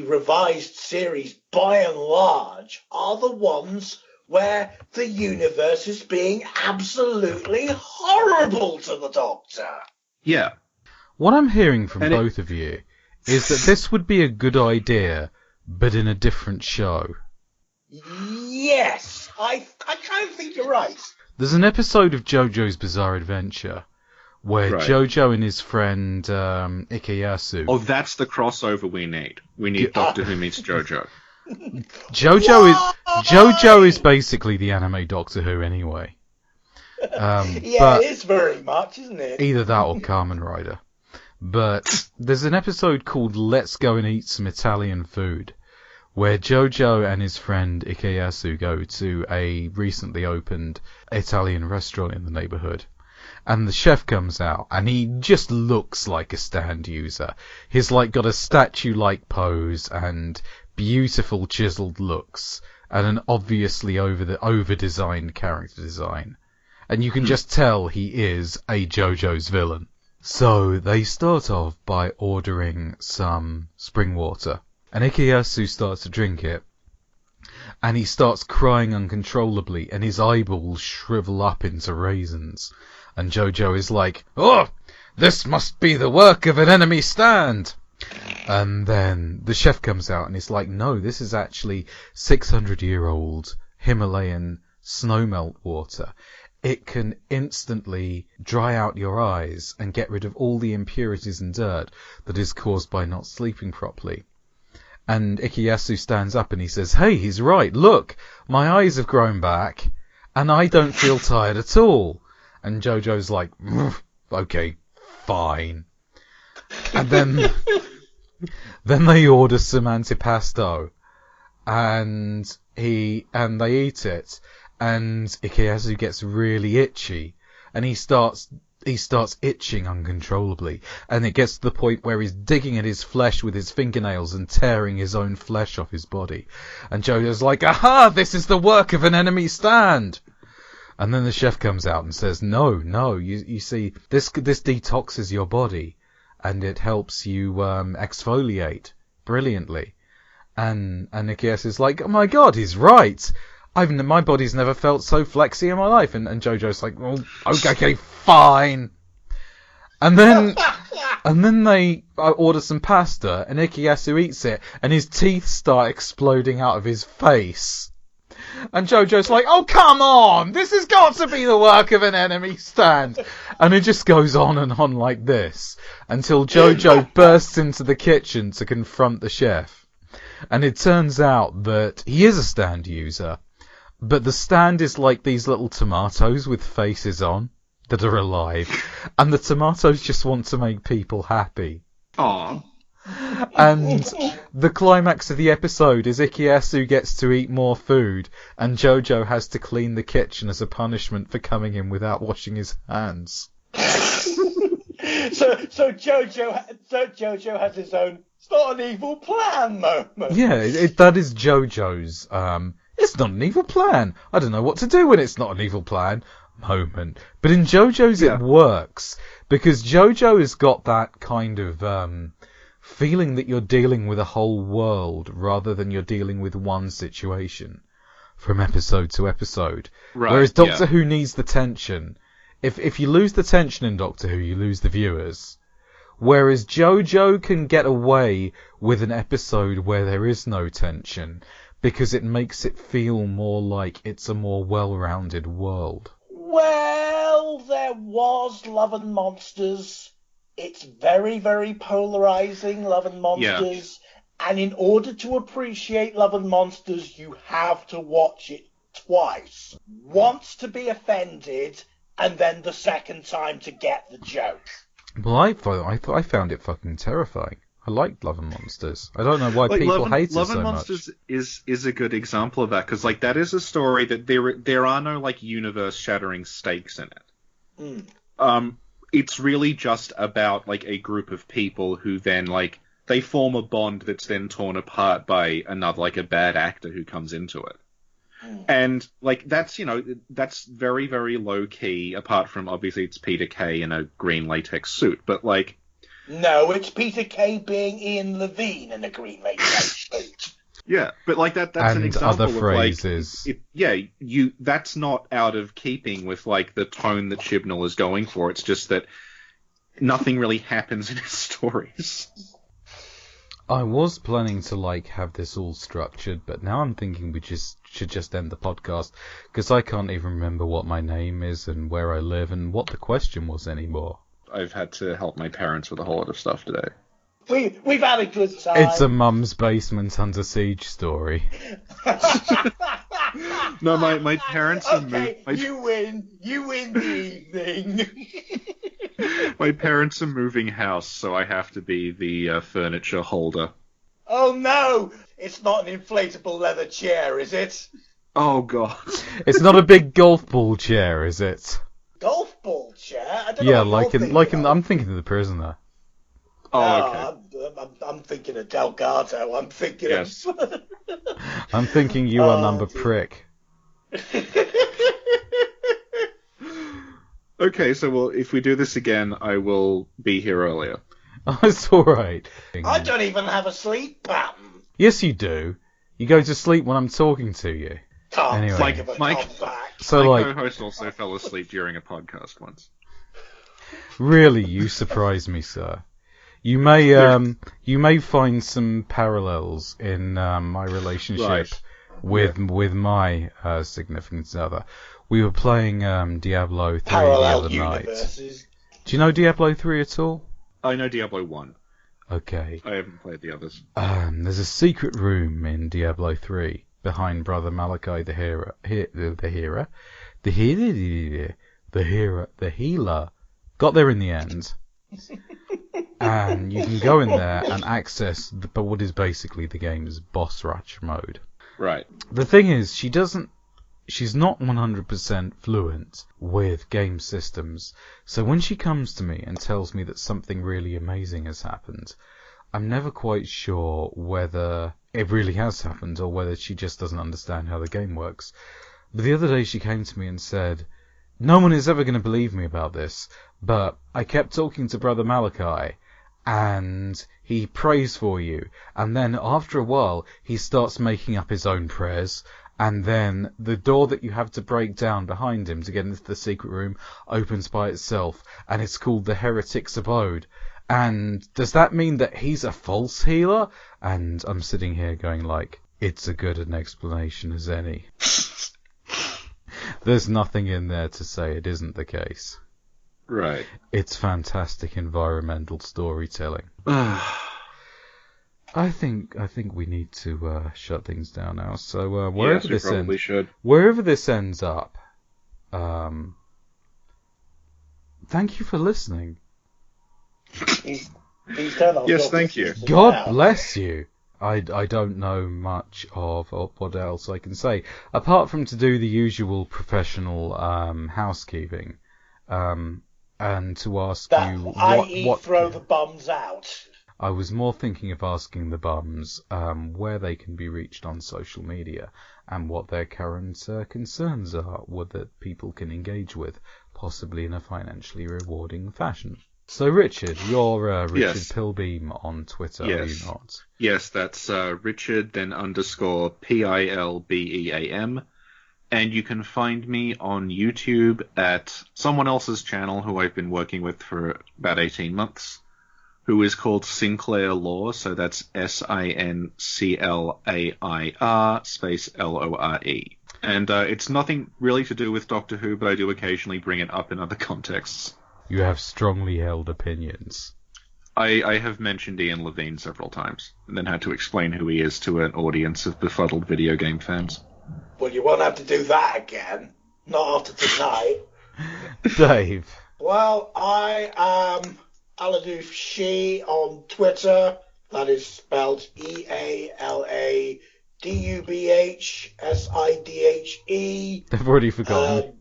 revised series, by and large, are the ones where the universe is being absolutely horrible to the Doctor. Yeah. What I'm hearing from both of you is that this would be a good idea, but in a different show. Yes, I kind of think you're right. There's an episode of JoJo's Bizarre Adventure where JoJo and his friend Ikeyasu... Oh, that's the crossover we need. We need Doctor Who meets JoJo. JoJo is basically the anime Doctor Who anyway. It is very much, isn't it? Either that or Kamen Rider. But there's an episode called Let's Go and Eat Some Italian Food, where JoJo and his friend Ikeyasu go to a recently opened Italian restaurant in the neighborhood. And the chef comes out, and he just looks like a stand user. He's like got a statue-like pose and beautiful chiseled looks, and an obviously over-designed character design. And you can just tell he is a JoJo's villain. So they start off by ordering some spring water. And Ikeyasu starts to drink it, and he starts crying uncontrollably, and his eyeballs shrivel up into raisins. And JoJo is like, "Oh, this must be the work of an enemy stand!" And then the chef comes out, and he's like, "No, this is actually 600-year-old Himalayan snowmelt water. It can instantly dry out your eyes and get rid of all the impurities and dirt that is caused by not sleeping properly." And Ikeyasu stands up and he says, "Hey, he's right. Look, my eyes have grown back and I don't feel tired at all." And Jojo's like, okay, fine. And then they order some antipasto, and they eat it, and Ikeyasu gets really itchy, and he starts itching uncontrollably, and it gets to the point where he's digging at his flesh with his fingernails and tearing his own flesh off his body. And Jojo's like, aha, this is the work of an enemy stand. And then the chef comes out and says, no, you see, this detoxes your body, and it helps you exfoliate brilliantly. And Nikias is like, oh my god, he's right. My body's never felt so flexy in my life. And Jojo's like, well, okay, fine. And then they order some pasta, and Ikeyasu eats it, and his teeth start exploding out of his face. And Jojo's like, oh, come on! This has got to be the work of an enemy stand! And it just goes on and on like this, until Jojo bursts into the kitchen to confront the chef. And it turns out that he is a stand user, but the stand is like these little tomatoes with faces on that are alive, and the tomatoes just want to make people happy. Aww. And the climax of the episode is Ikeyasu gets to eat more food, and Jojo has to clean the kitchen as a punishment for coming in without washing his hands. So Jojo has his own, it's not an evil plan moment. Yeah, that is Jojo's, it's not an evil plan. I don't know what to do when it's not an evil plan moment. But in Jojo's it works, because Jojo has got that kind of, feeling that you're dealing with a whole world rather than you're dealing with one situation from episode to episode. Right, whereas Doctor Who needs the tension. If you lose the tension in Doctor Who, you lose the viewers. Whereas Jojo can get away with an episode where there is no tension because it makes it feel more like it's a more well-rounded world. Well, there was Love and Monsters. It's very, very polarizing, Love and Monsters. Yeah. And in order to appreciate Love and Monsters, you have to watch it twice. Once to be offended, and then the second time to get the joke. Well, I found it fucking terrifying. I liked Love and Monsters. I don't know why people hate it so much. Love and Monsters is a good example of that, because that is a story that there are no universe-shattering stakes in it. It's really just about a group of people who then they form a bond that's then torn apart by another a bad actor who comes into it. And that's very, very low key, apart from obviously it's Peter Kay in a green latex suit, but no, it's Peter Kay being Ian Levine in a green latex suit. Yeah, but that's and an example other phrases. That's not out of keeping with the tone that Chibnall is going for. It's just that nothing really happens in his stories. I was planning to have this all structured, but now I'm thinking we should just end the podcast, because I can't even remember what my name is and where I live and what the question was anymore. I've had to help my parents with a whole lot of stuff today. We've had a good time. It's a mum's basement under siege story. No, my parents are okay, you win the evening. My parents are moving house, so I have to be the furniture holder. Oh no! It's not an inflatable leather chair, is it? Oh god. It's not a big golf ball chair, is it? Golf ball chair? I don't know. I'm thinking of The Prisoner. Oh, okay. I'm thinking of Delgado. I'm thinking of... I'm thinking you are number prick. Okay, so if we do this again, I will be here earlier. Oh, it's alright. I don't even have a sleep pattern. Yes, you do. You go to sleep when I'm talking to you. Anyway. My co-host also fell asleep during a podcast once. Really, you surprise me, sir. You may find some parallels in my relationship with my significant other. We were playing Diablo 3 Parallel the other universes. night. Do you know Diablo 3 at all? I know Diablo 1. Okay. I haven't played the others. There's a secret room in Diablo 3 behind Brother Malachi the the healer, got there in the end. And you can go in there and access what is basically the game's boss rush mode. Right. The thing is, she's not 100% fluent with game systems, so when she comes to me and tells me that something really amazing has happened, I'm never quite sure whether it really has happened or whether she just doesn't understand how the game works. But the other day she came to me and said, "No one is ever going to believe me about this, but I kept talking to Brother Malachi, and he prays for you, and then after a while he starts making up his own prayers, and then the door that you have to break down behind him to get into the secret room opens by itself, and it's called the Heretic's Abode. And does that mean that he's a false healer?" And I'm sitting here going like, it's as good an explanation as any. There's nothing in there to say it isn't the case. Right. It's fantastic environmental storytelling. I think we need to shut things down now. So wherever this ends up, thank you for listening. Yes, thank you. God bless you. I don't know much of what else I can say apart from to do the usual professional housekeeping, and to ask you what throw the bums out. I was more thinking of asking the bums where they can be reached on social media and what their current concerns are, what that people can engage with, possibly in a financially rewarding fashion. So, Richard, you're Richard Yes. Pilbeam on Twitter, Yes. are you not? Yes, that's Richard, then underscore PILBEAM. And you can find me on YouTube at someone else's channel who I've been working with for about 18 months, who is called SinclairLore, so that's SINCLAIR space LORE. And it's nothing really to do with Doctor Who, but I do occasionally bring it up in other contexts. You have strongly held opinions. I have mentioned Ian Levine several times, and then had to explain who he is to an audience of befuddled video game fans. Well, you won't have to do that again. Not after tonight. Dave. Well, I am Aladoof She on Twitter. That is spelled EALADUBHSIDHE. They've already forgotten.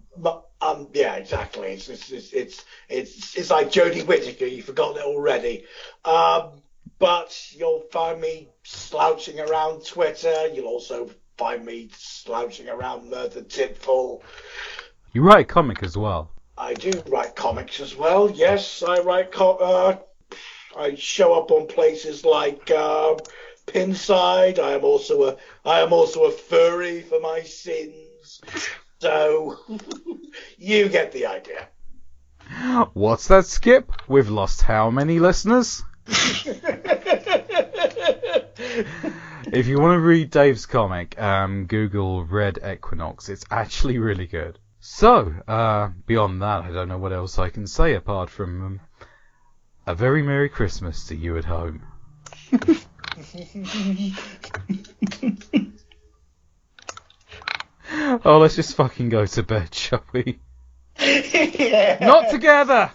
Yeah, exactly. It's like Jodie Whittaker. You've forgotten it already. But you'll find me slouching around Twitter. You'll also find me slouching around the Titful. You write a comic as well. I do write comics as well. Yes, I write. I show up on places like Pinside. I am also a furry for my sins. So you get the idea. What's that, Skip? We've lost how many listeners? If you want to read Dave's comic, Google Red Equinox. It's actually really good. So, beyond that, I don't know what else I can say apart from a very Merry Christmas to you at home. Oh, let's just fucking go to bed, shall we? Yeah. Not together!